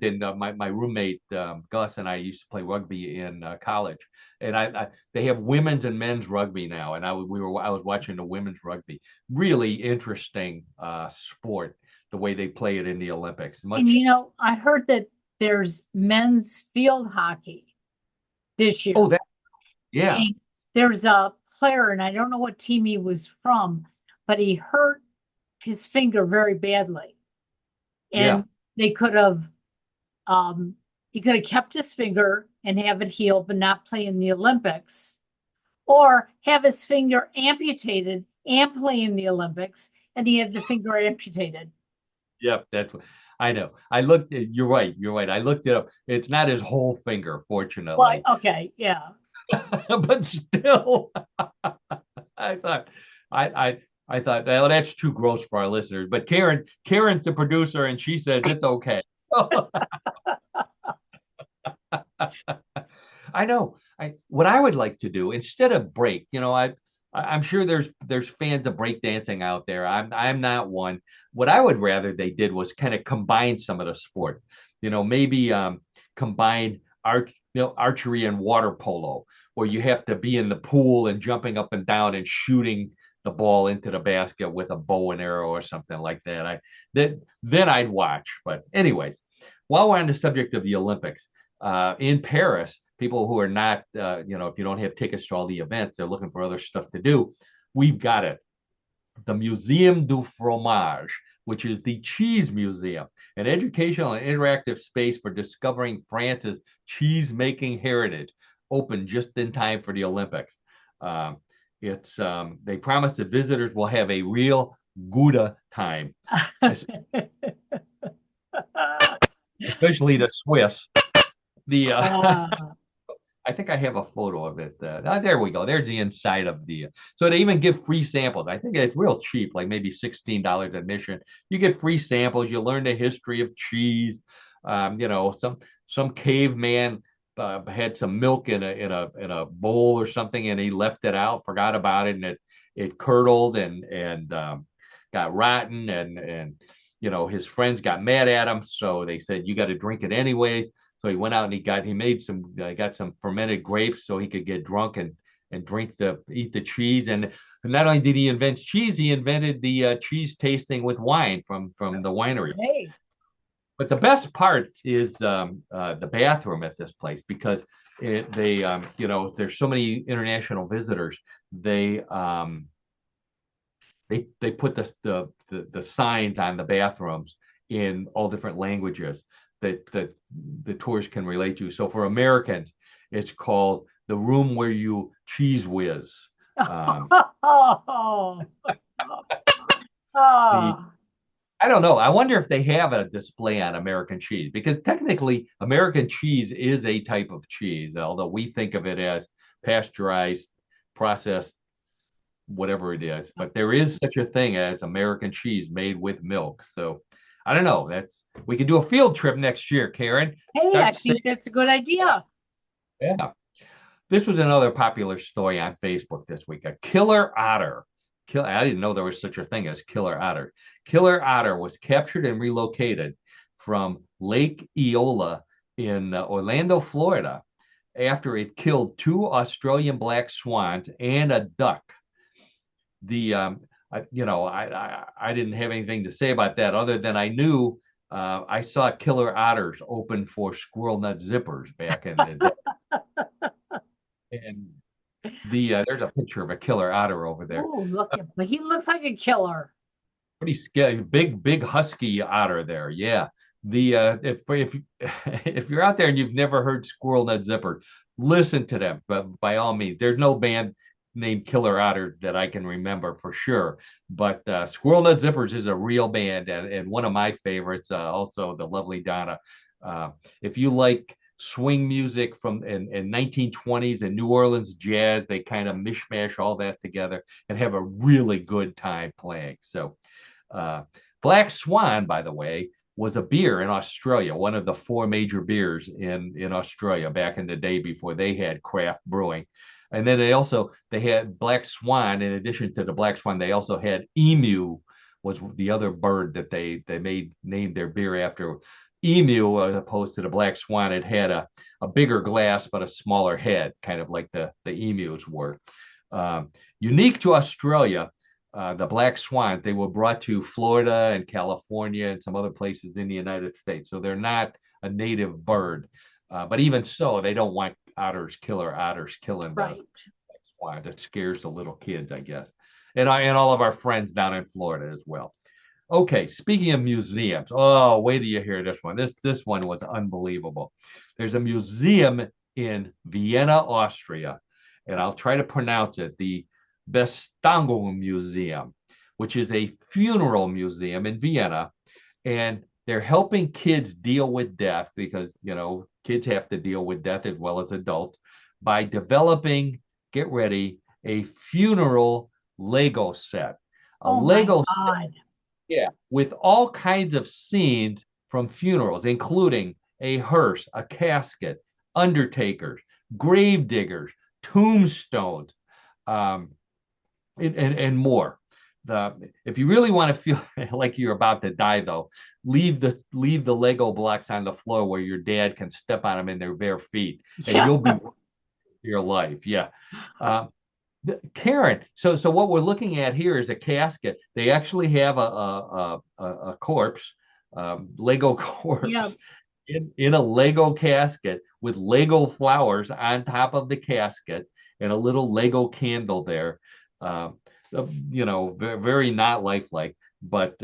didn't. My roommate Gus and I used to play rugby in college, and they have women's and men's rugby now. And I was watching the women's rugby. Really interesting sport. The way they play it in the Olympics. And Much. I heard that there's men's field hockey this Oh, year. yeah, And there's a player, and I don't know what team he was from, but he hurt his finger very badly. yeah. And they could have, he could have kept his finger and have it healed, but not play in the Olympics, or have his finger amputated and play in the Olympics, and he had the finger amputated. Yep, that's. I know. I looked. You're right. You're right. I looked it up. It's not his whole finger, Well, fortunately, okay, yeah. but still, I thought, I, I, I thought, well, that's too gross for our listeners. But Karen's the producer, and she says it's okay. So, I know. What I would like to do instead of break, I'm sure there's fans of breakdancing out there. I'm not one. What I would rather they did was kind of combine some of the sport. Maybe combine archery and water polo, where you have to be in the pool and jumping up and down and shooting the ball into the basket with a bow and arrow or something like that. Then I'd watch. But anyways, while we're on the subject of the Olympics, in Paris, people who are not, if you don't have tickets to all the events, they're looking for other stuff to do. We've got it. The Museum du Fromage, which is the Cheese Museum, an educational and interactive space for discovering France's cheese making heritage, open just in time for the Olympics. Um, they promise that visitors will have a real Gouda time, especially the Swiss. The Uh, I think I have a photo of it. There we go. There's the inside of the. So they even give free samples. I think it's real cheap, like maybe $16 admission. You get free samples. You learn the history of cheese. Some caveman had some milk in a bowl or something, and he left it out, forgot about it, and it curdled and got rotten, and his friends got mad at him, so they said you got to drink it anyways. So he went out and got some fermented grapes so he could get drunk and eat the cheese. And not only did he invent cheese, he invented the cheese tasting with wine from the wineries. hey, But the best part is the bathroom at this place because there's so many international visitors. They put the signs on the bathrooms in all different languages that the tourists can relate to. So for Americans, it's called the room where you cheese whiz. Um, oh, the oh, I don't know. I wonder if they have a display on American cheese because technically American cheese is a type of cheese, although we think of it as pasteurized, processed, whatever it is. But there is such a thing as American cheese made with milk. So I don't know. We can do a field trip next year, Karen. hey, I Start think saying, that's a good idea. yeah. This was another popular story on Facebook this week. A killer otter. I didn't know there was such a thing as killer otter. Killer otter was captured and relocated from Lake Eola in Orlando, Florida, after it killed two Australian black swans and a duck. The I didn't have anything to say about that other than I knew I saw killer otters open for squirrel nut zippers back in the day, and there's a picture of a killer otter over there. Oh, look at, but he looks like a killer. Pretty scary, big husky otter there. Yeah. If if you're out there and you've never heard squirrel nut zipper, listen to them. But by all means, there's no band named Killer Otter that I can remember for sure. But Squirrel Nut Zippers is a real band and one of my favorites. Also, the lovely Donna. Uh, if you like swing music from in 1920s and New Orleans jazz, they kind of mishmash all that together and have a really good time playing. So uh, Black Swan, by the way, was a beer in Australia, one of the four major beers in Australia back in the day before they had craft brewing. And then they had Black Swan. In addition to the Black Swan, they also had Emu, was the other bird that they made named their beer after. Emu, as opposed to the Black Swan, it had a bigger glass but a smaller head, kind of like the emus were. Unique to Australia, the black swan, they were brought to Florida and California and some other places in the United States. So they're not a native bird. But even so, they don't want killer otters killing the Right. swan. That scares the little kids, I guess. And all of our friends down in Florida as well. Okay, speaking of museums, oh, wait till you hear this one. This one was unbelievable. There's a museum in Vienna, Austria, and I'll try to pronounce it. The Bestattung Museum, which is a funeral museum in Vienna. And they're helping kids deal with death because, kids have to deal with death as well as adults by developing, get ready, a funeral Lego set. A Oh my Lego set, God. yeah, with all kinds of scenes from funerals, including a hearse, a casket, undertakers, grave diggers, tombstones, um, and more. If you really want to feel like you're about to die, though, leave the Lego blocks on the floor where your dad can step on them in their bare feet, and Yeah. you'll be your life. Yeah. Uh, Karen, so what we're looking at here is a casket. They actually have a corpse, Lego Yeah. corpse, in a Lego casket with Lego flowers on top of the casket and a little Lego candle there. Uh, very, very not lifelike, but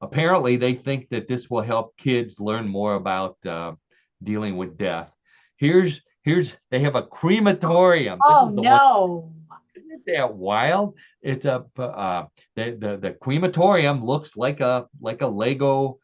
apparently they think that this will help kids learn more about dealing with death. Here's they have a crematorium. This Oh is the one. no. Isn't that wild? It's a the crematorium looks like a Lego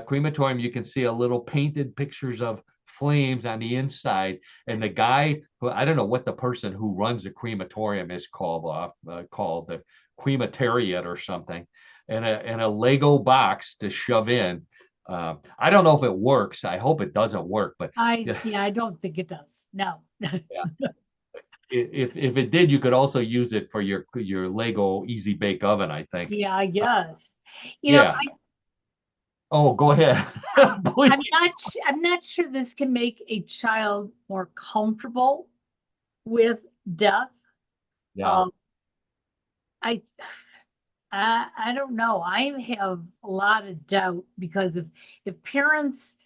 crematorium. You can see a little painted pictures of flames on the inside, and the guy who I don't know what the person who runs the crematorium is called the crematariat or something, and a Lego box to shove in. I don't know if it works. I hope it doesn't work, but yeah, I don't think it does. No. if it did, you could also use it for your Lego Easy Bake Oven, I think. Yeah, I Uh, guess. You know, yeah. Oh, go ahead. Please. I'm not sure this can make a child more comfortable with death. Yeah. Um, I I don't know. I have a lot of doubt because if parents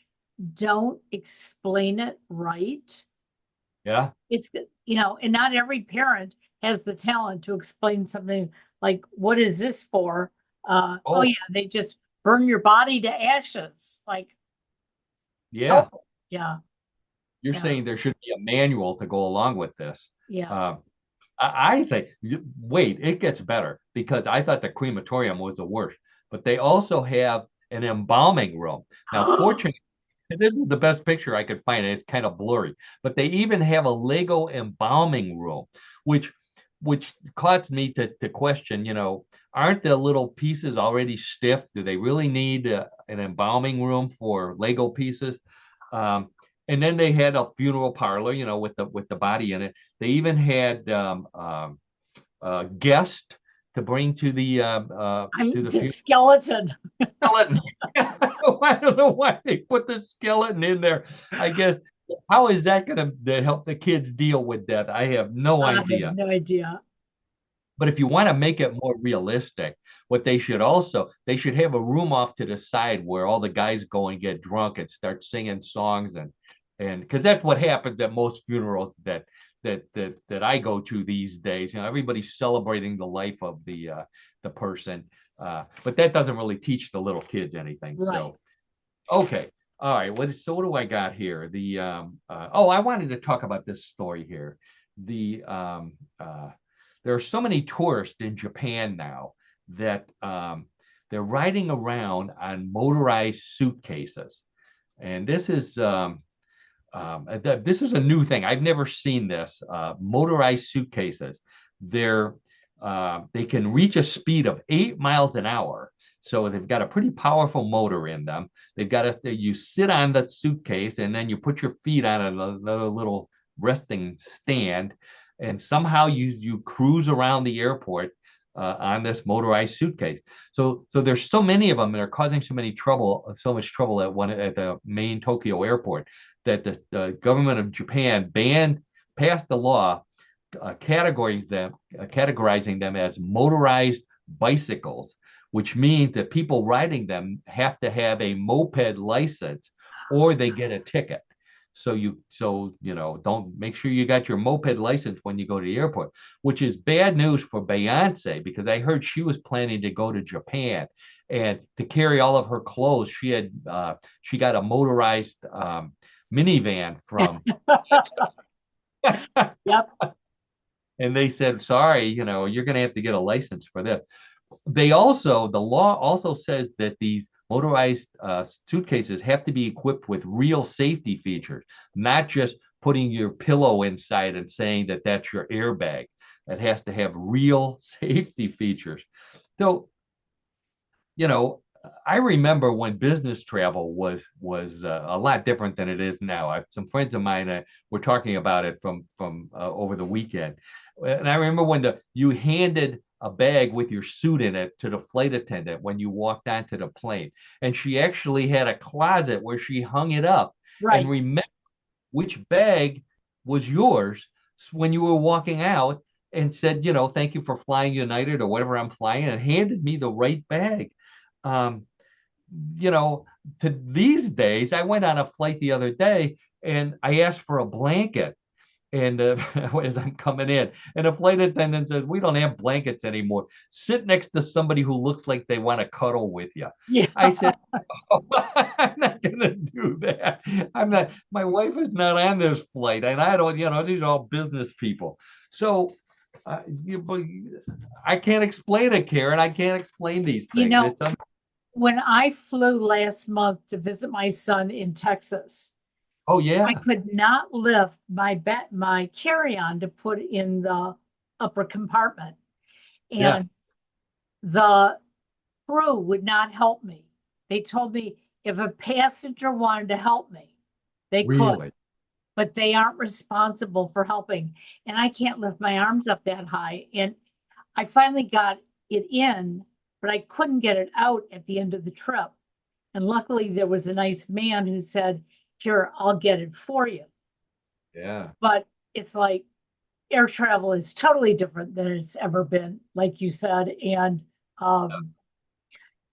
don't explain it right, Yeah. it's and not every parent has the talent to explain something like, what is this for? Oh Oh, yeah, they just burn your body to ashes. Like, yeah. nope. Yeah, You're yeah, saying there should be a manual to go along with this. yeah. Uh, I think, wait, it gets better because I thought the crematorium was the worst, but they also have an embalming room. Now, fortunately, this is the best picture I could find, and it's kind of blurry. But they even have a Lego embalming room, which which caused me to question, aren't the little pieces already stiff? Do they really need an embalming room for Lego pieces? Um, and then they had a funeral parlor, with the body in it. They even had guest to bring to I'm the the funeral skeleton. skeleton. I don't know why they put the skeleton in there. I guess how is that going to help the kids deal with death? I have no I have idea. no idea. But if you want to make it more realistic, what they should have a room off to the side where all the guys go and get drunk and start singing songs and because that's what happens at most funerals that I go to these days. Everybody's celebrating the life of the person, but that doesn't really teach the little kids anything. Right. So okay, all right. What do I got here? Oh, I wanted to talk about this story here. The There are so many tourists in Japan now that they're riding around on motorized suitcases, and this is a new thing. I've never seen this. Motorized suitcases. They can reach a speed of 8 miles an hour. So they've got a pretty powerful motor in them. You sit on the suitcase and then you put your feet on another little resting stand, and somehow you cruise around the airport on this motorized suitcase. So there's so many of them, and they're causing so much trouble at the main Tokyo airport that the government of Japan passed a law categorizing them as motorized bicycles, which means that people riding them have to have a moped license or they get a ticket. So don't make sure you got your moped license when you go to the airport, which is bad news for Beyonce because I heard she was planning to go to Japan and to carry all of her clothes. She got a motorized minivan from Yep. and they said, sorry, you're going to have to get a license for this. The law also says that these motorized suitcases have to be equipped with real safety features, not just putting your pillow inside and saying that that's your airbag. It has to have real safety features. So, you know, I remember when business travel was a lot different than it is now. Some friends of mine were talking about it from over the weekend, and I remember when you handed a bag with your suit in it to the flight attendant when you walked onto the plane, and she actually had a closet where she hung it up and Right. remembered which bag was yours when you were walking out and said, thank you for flying United or whatever I'm flying, and handed me the right bag. Um, you know, to these days, I went on a flight the other day and I asked for a blanket. And as I'm coming in, and a flight attendant says, "We don't have blankets anymore. Sit next to somebody who looks like they want to cuddle with you." Yeah. I said, "Oh, I'm not going to do that. I'm not. My wife is not on this flight, and I don't. These are all business people. So, but I can't explain it, Karen. I can't explain these You things. know, when I flew last month to visit my son in Texas, Oh I yeah, could not lift my carry-on to put in the upper compartment. yeah, And the crew would not help me. They told me if a passenger wanted to help me, they could, really. but they aren't responsible for helping. And I can't lift my arms up that high. And I finally got it in, but I couldn't get it out at the end of the trip. And luckily, there was a nice man who said, "Here, I'll get it for you." Yeah. But it's like air travel is totally different than it's ever been, like you said. And um,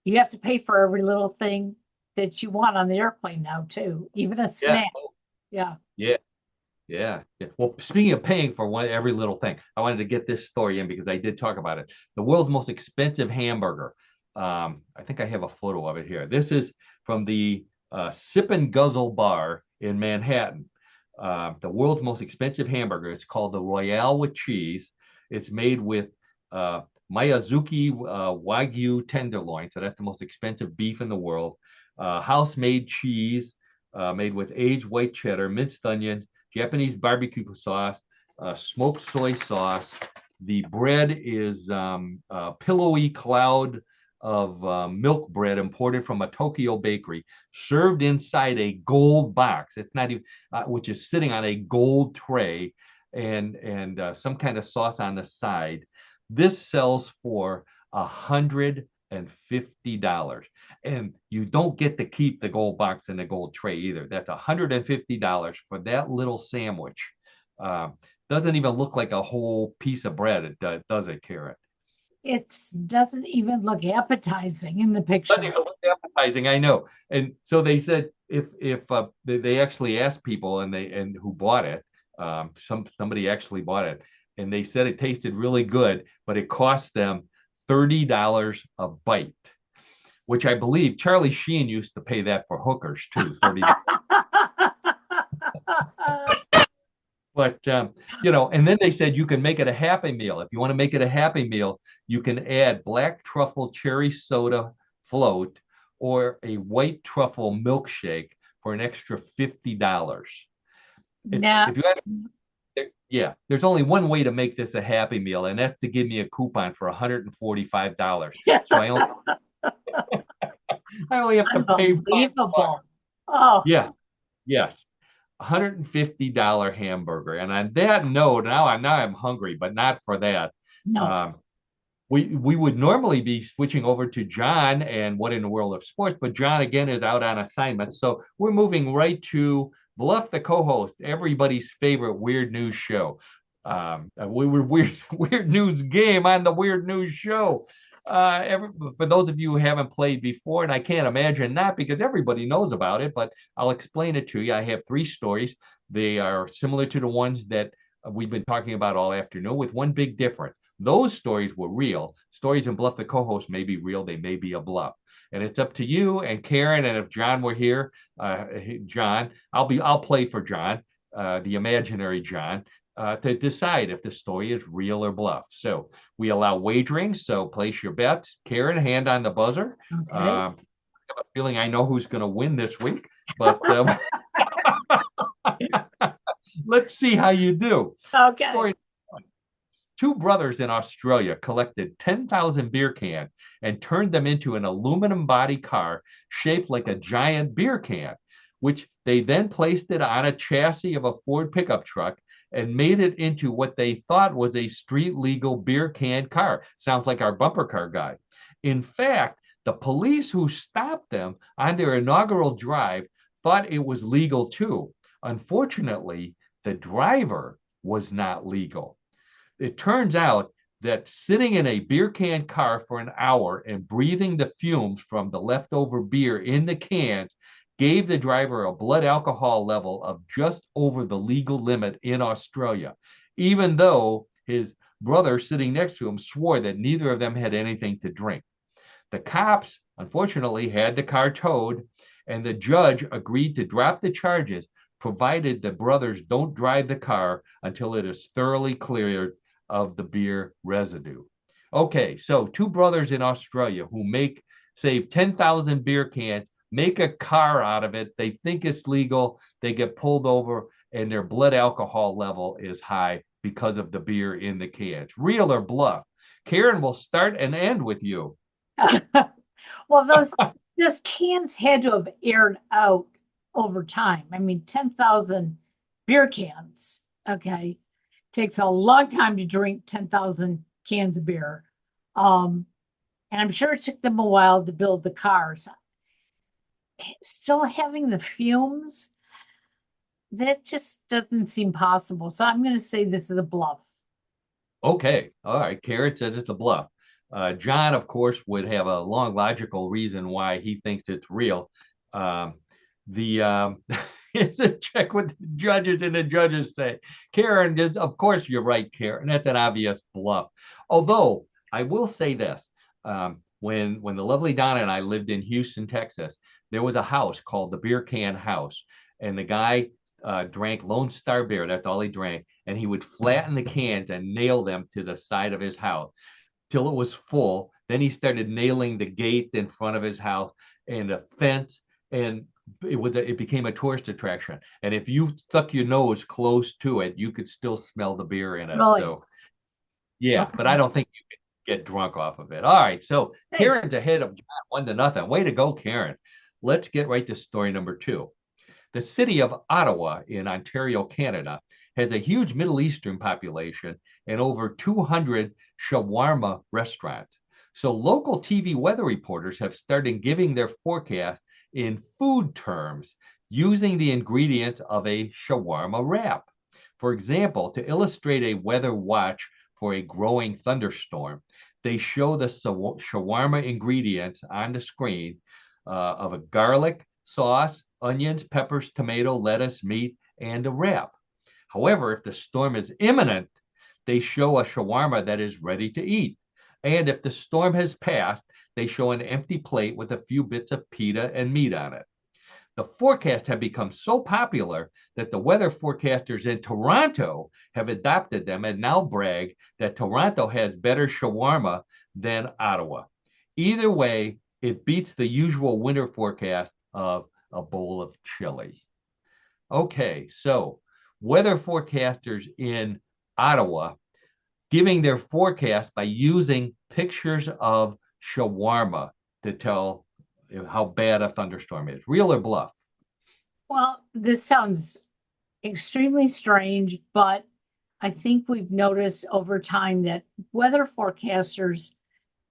you have to pay for every little thing that you want on the airplane now, too, even a Yeah. snack. Yeah. Yeah. Yeah. Yeah. Well, speaking of paying for every little thing, I wanted to get this story in because I did talk about it. The world's most expensive hamburger. I think I have a photo of it here. This is from the Sip and Guzzle Bar in Manhattan. The world's most expensive hamburger. It's called the Royale with cheese. It's made with uh, Miyazuki Wagyu tenderloin. So that's the most expensive beef in the world. House-made cheese made with aged white cheddar, minced onion, Japanese barbecue sauce, smoked soy sauce. The bread is a pillowy cloud of milk bread imported from a Tokyo bakery, served inside a gold box. It's not even, which is sitting on a gold tray, and some kind of sauce on the side. This sells for $150, and you don't get to keep the gold box and the gold tray either. That's $150 for that little sandwich. Uh, doesn't even look like a whole piece of bread. Does it, Karen? It doesn't even look appetizing in the Doesn't picture. even look appetizing. I know. And so they said if they actually asked people and who bought it, somebody actually bought it, and they said it tasted really good, but it cost them $30 a bite, which I believe Charlie Sheen used to pay that for hookers too, $30. But and then they said you can make it a happy meal. If you want to make it a happy meal, you can add black truffle cherry soda float or a white truffle milkshake for an extra $50. Now, If you yeah, there's only one way to make this a happy meal, and that's to give me a coupon for $145. So I only have to pay $5. unbelievable. Oh, Yeah, yes. $150 hamburger. And on that note, now I'm hungry, but not for that. no. Um, we would normally be switching over to John and What in the World of Sports, but John again is out on assignment. So we're moving right to Bluff, the co-host, everybody's favorite weird news show. We were weird news game on the weird news show. For those of you who haven't played before, and I can't imagine not because everybody knows about it, but I'll explain it to you. I have three stories. They are similar to the ones that we've been talking about all afternoon, with one big difference. Those stories were real. Stories in Bluff the co-host may be real, they may be a bluff. And it's up to you and Karen. And if John were here, John, I'll play for John, the imaginary John, to decide if the story is real or bluff. So we allow wagering. So place your bets. Karen, hand on the buzzer. Okay. Uh, have a feeling I know who's going to win this week, but let's see how you do. Okay. Story: two brothers in Australia collected 10,000 beer cans and turned them into an aluminum body car shaped like a giant beer can, which they then placed it on a chassis of a Ford pickup truck and made it into what they thought was a street legal beer can car. Sounds like our bumper car guy. In fact, the police who stopped them on their inaugural drive thought it was legal too. Unfortunately, the driver was not legal. It turns out that sitting in a beer can car for an hour and breathing the fumes from the leftover beer in the cans gave the driver a blood alcohol level of just over the legal limit in Australia, even though his brother sitting next to him swore that neither of them had anything to drink. The cops, unfortunately, had the car towed, and the judge agreed to drop the charges provided the brothers don't drive the car until it is thoroughly cleared of the beer residue. Okay, so two brothers in Australia who save 10,000 beer cans, make a car out of it. They think it's legal. They get pulled over, and their blood alcohol level is high because of the beer in the cans. Real or bluff? Karen will start and end with you. Well, those cans had to have aired out over time. I mean, 10,000 beer cans, okay, takes a long time to drink 10,000 cans of beer. And I'm sure it took them a while to build the cars. Still having the fumes, that just doesn't seem possible. So I'm going to say this is a bluff. Okay. All right. Carrot says it's a bluff. John, of course, would have a long logical reason why he thinks it's real. The It's a check with the judges, and the judges say, Karen, of course you're right, Karen. That's an obvious bluff. Although I will say this. When the lovely Donna and I lived in Houston, Texas, there was a house called the Beer Can House, and the guy drank Lone Star beer. That's all he drank, and he would flatten the cans and nail them to the side of his house till it was full. Then he started nailing the gate in front of his house and a fence, and it became a tourist attraction. And if you stuck your nose close to it, you could still smell the beer in it. Really? So yeah, but I Okay. don't think you can get drunk off of it. All right, so Hey, Karen's ahead of John 1-0. Way to go, Karen. Let's get right to story number two. The city of Ottawa in Ontario, Canada, has a huge Middle Eastern population and over 200 shawarma restaurants. So local TV weather reporters have started giving their forecast in food terms using the ingredients of a shawarma wrap. For example, to illustrate a weather watch for a growing thunderstorm, they show the shawarma ingredients on the screen of a garlic sauce, onions, peppers, tomato, lettuce, meat, and a wrap. However, if the storm is imminent, they show a shawarma that is ready to eat. And if the storm has passed, they show an empty plate with a few bits of pita and meat on it. The forecasts have become so popular that the weather forecasters in Toronto have adopted them and now brag that Toronto has better shawarma than Ottawa. Either way, it beats the usual winter forecast of a bowl of chili. Okay, so weather forecasters in Ottawa giving their forecast by using pictures of shawarma to tell how bad a thunderstorm is. Real or bluff? well, this sounds extremely strange, but I think we've noticed over time that weather forecasters,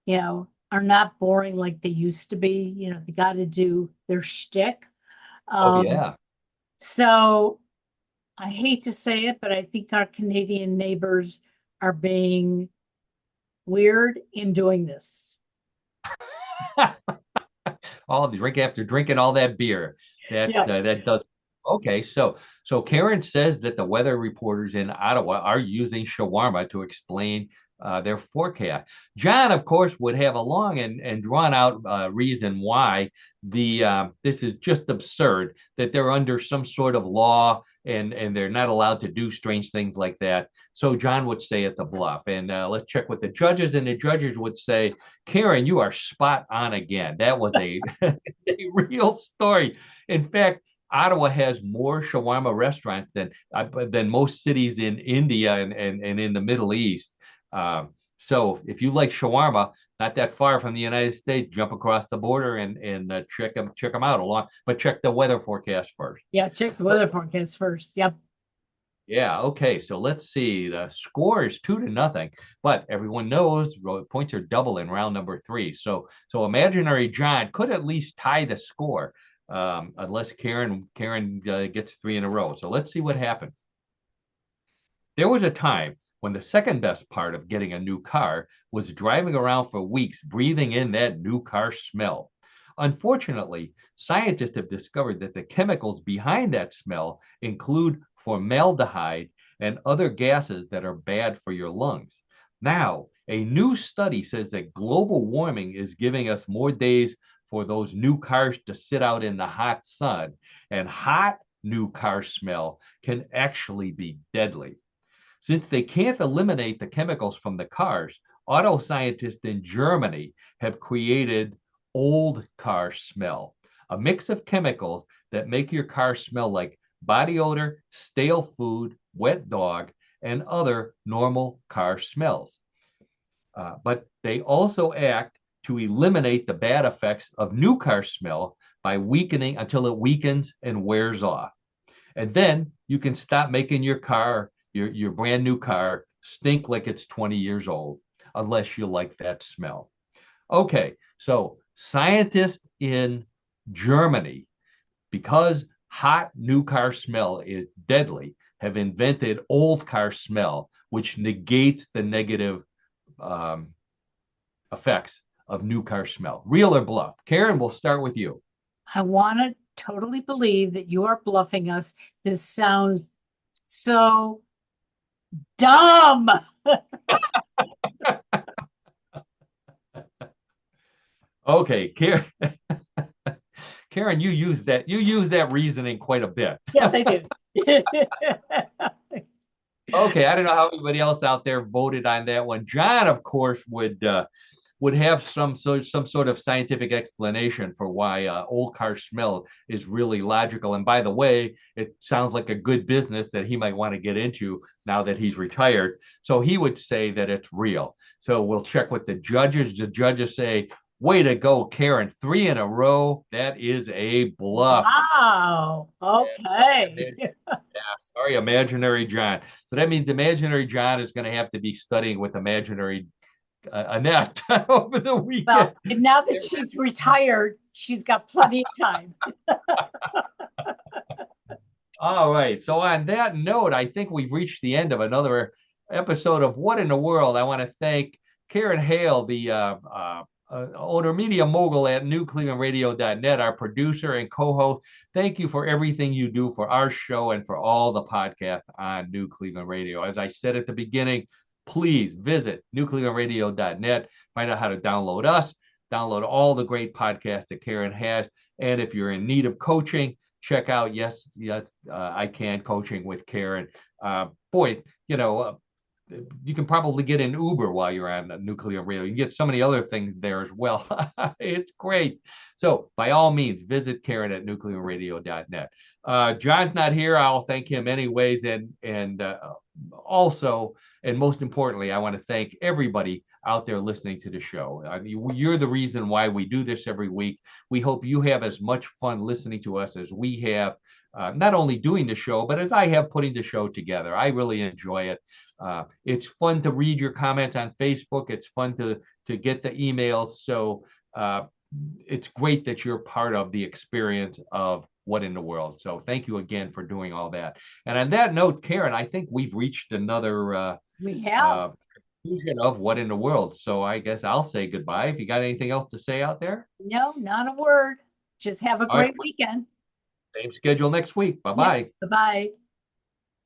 are not boring like they used to be. They got to do their shtick. Oh, Um, yeah. so I hate to say it, but I think our Canadian neighbors are being weird in doing this. All drink after drinking all that beer. Yeah. That does. Okay, so Karen says that the weather reporters in Ottawa are using shawarma to explain their forecast. John, of course, would have a long and drawn out reason why the this is just absurd that they're under some sort of law and they're not allowed to do strange things like that. So John would say it's a bluff. And let's check with the judges, and the judges would say, Karen, you are spot on again. That was a real story. In fact, Ottawa has more shawarma restaurants than most cities in India and in the Middle East. So if you like shawarma, not that far from the United States, jump across the border and check them out along, but check the weather forecast first. Yeah, check the weather forecast first. Yep. Yeah, okay. So let's see. The score is 2-0, but everyone knows points are double in round number three. So imaginary John could at least tie the score, unless Karen gets three in a row. So let's see what happens. There was a time when the second best part of getting a new car was driving around for weeks breathing in that new car smell. Unfortunately, scientists have discovered that the chemicals behind that smell include formaldehyde and other gases that are bad for your lungs. Now, a new study says that global warming is giving us more days for those new cars to sit out in the hot sun, and hot new car smell can actually be deadly. Since they can't eliminate the chemicals from the cars, auto scientists in Germany have created old car smell, a mix of chemicals that make your car smell like body odor, stale food, wet dog, and other normal car smells. But they also act to eliminate the bad effects of new car smell by weakening until it weakens and wears off. And then you can stop making your brand new car stink like it's 20 years old, unless you like that smell. Okay, so scientists in Germany, because hot new car smell is deadly, have invented old car smell, which negates the negative um, effects of new car smell. Real or bluff? Karen, we'll start with you. I want to totally believe that you are bluffing us. This sounds so dumb. Okay, Karen, Karen, you use that reasoning quite a bit. Yes, I do. Okay, I don't know how everybody else out there voted on that one. John, of course, would have some sort of scientific explanation for why old car smell is really logical. And by the way, it sounds like a good business that he might want to get into now that he's retired. So he would say that it's real. So we'll check with the judges. The judges say, "Way to go, Karen! Three in a row. That is a bluff." Wow. Yeah, Okay. sorry, imaginary John. So that means imaginary John is going to have to be studying with imaginary Annette over the weekend. Well, and now that she's retired, she's got plenty of time. All right. So on that note, I think we've reached the end of another episode of What in the World. I want to thank Karen Hale, the owner media mogul at newclevelandradio.net, our producer and co-host. Thank you for everything you do for our show and for all the podcasts on New Cleveland Radio. As I said at the beginning, please visit newclevelandradio.net, find out how to download us, download all the great podcasts that Karen has. And if you're in need of coaching, check out Yes, I Can Coaching with Karen. Boy, you can probably get an Uber while you're on Nuclear Radio. You can get so many other things there as well. It's great. So by all means, visit Karen at newclevelandradio.net. John's not here. I'll thank him anyways. And also, and most importantly, I want to thank everybody out there listening to the show. I mean, you're the reason why we do this every week. We hope you have as much fun listening to us as we have, not only doing the show, but as I have putting the show together. I really enjoy it. It's fun to read your comments on Facebook. It's fun to get the emails. So it's great that you're part of the experience of What in the World. So thank you again for doing all that. And on that note, Karen, I think we've reached another We have. conclusion of What in the World. So I guess I'll say goodbye. If you got anything else to say out there. No, not a word. Just have a All right, great weekend. same schedule next week. Bye Yeah. bye. Bye-bye.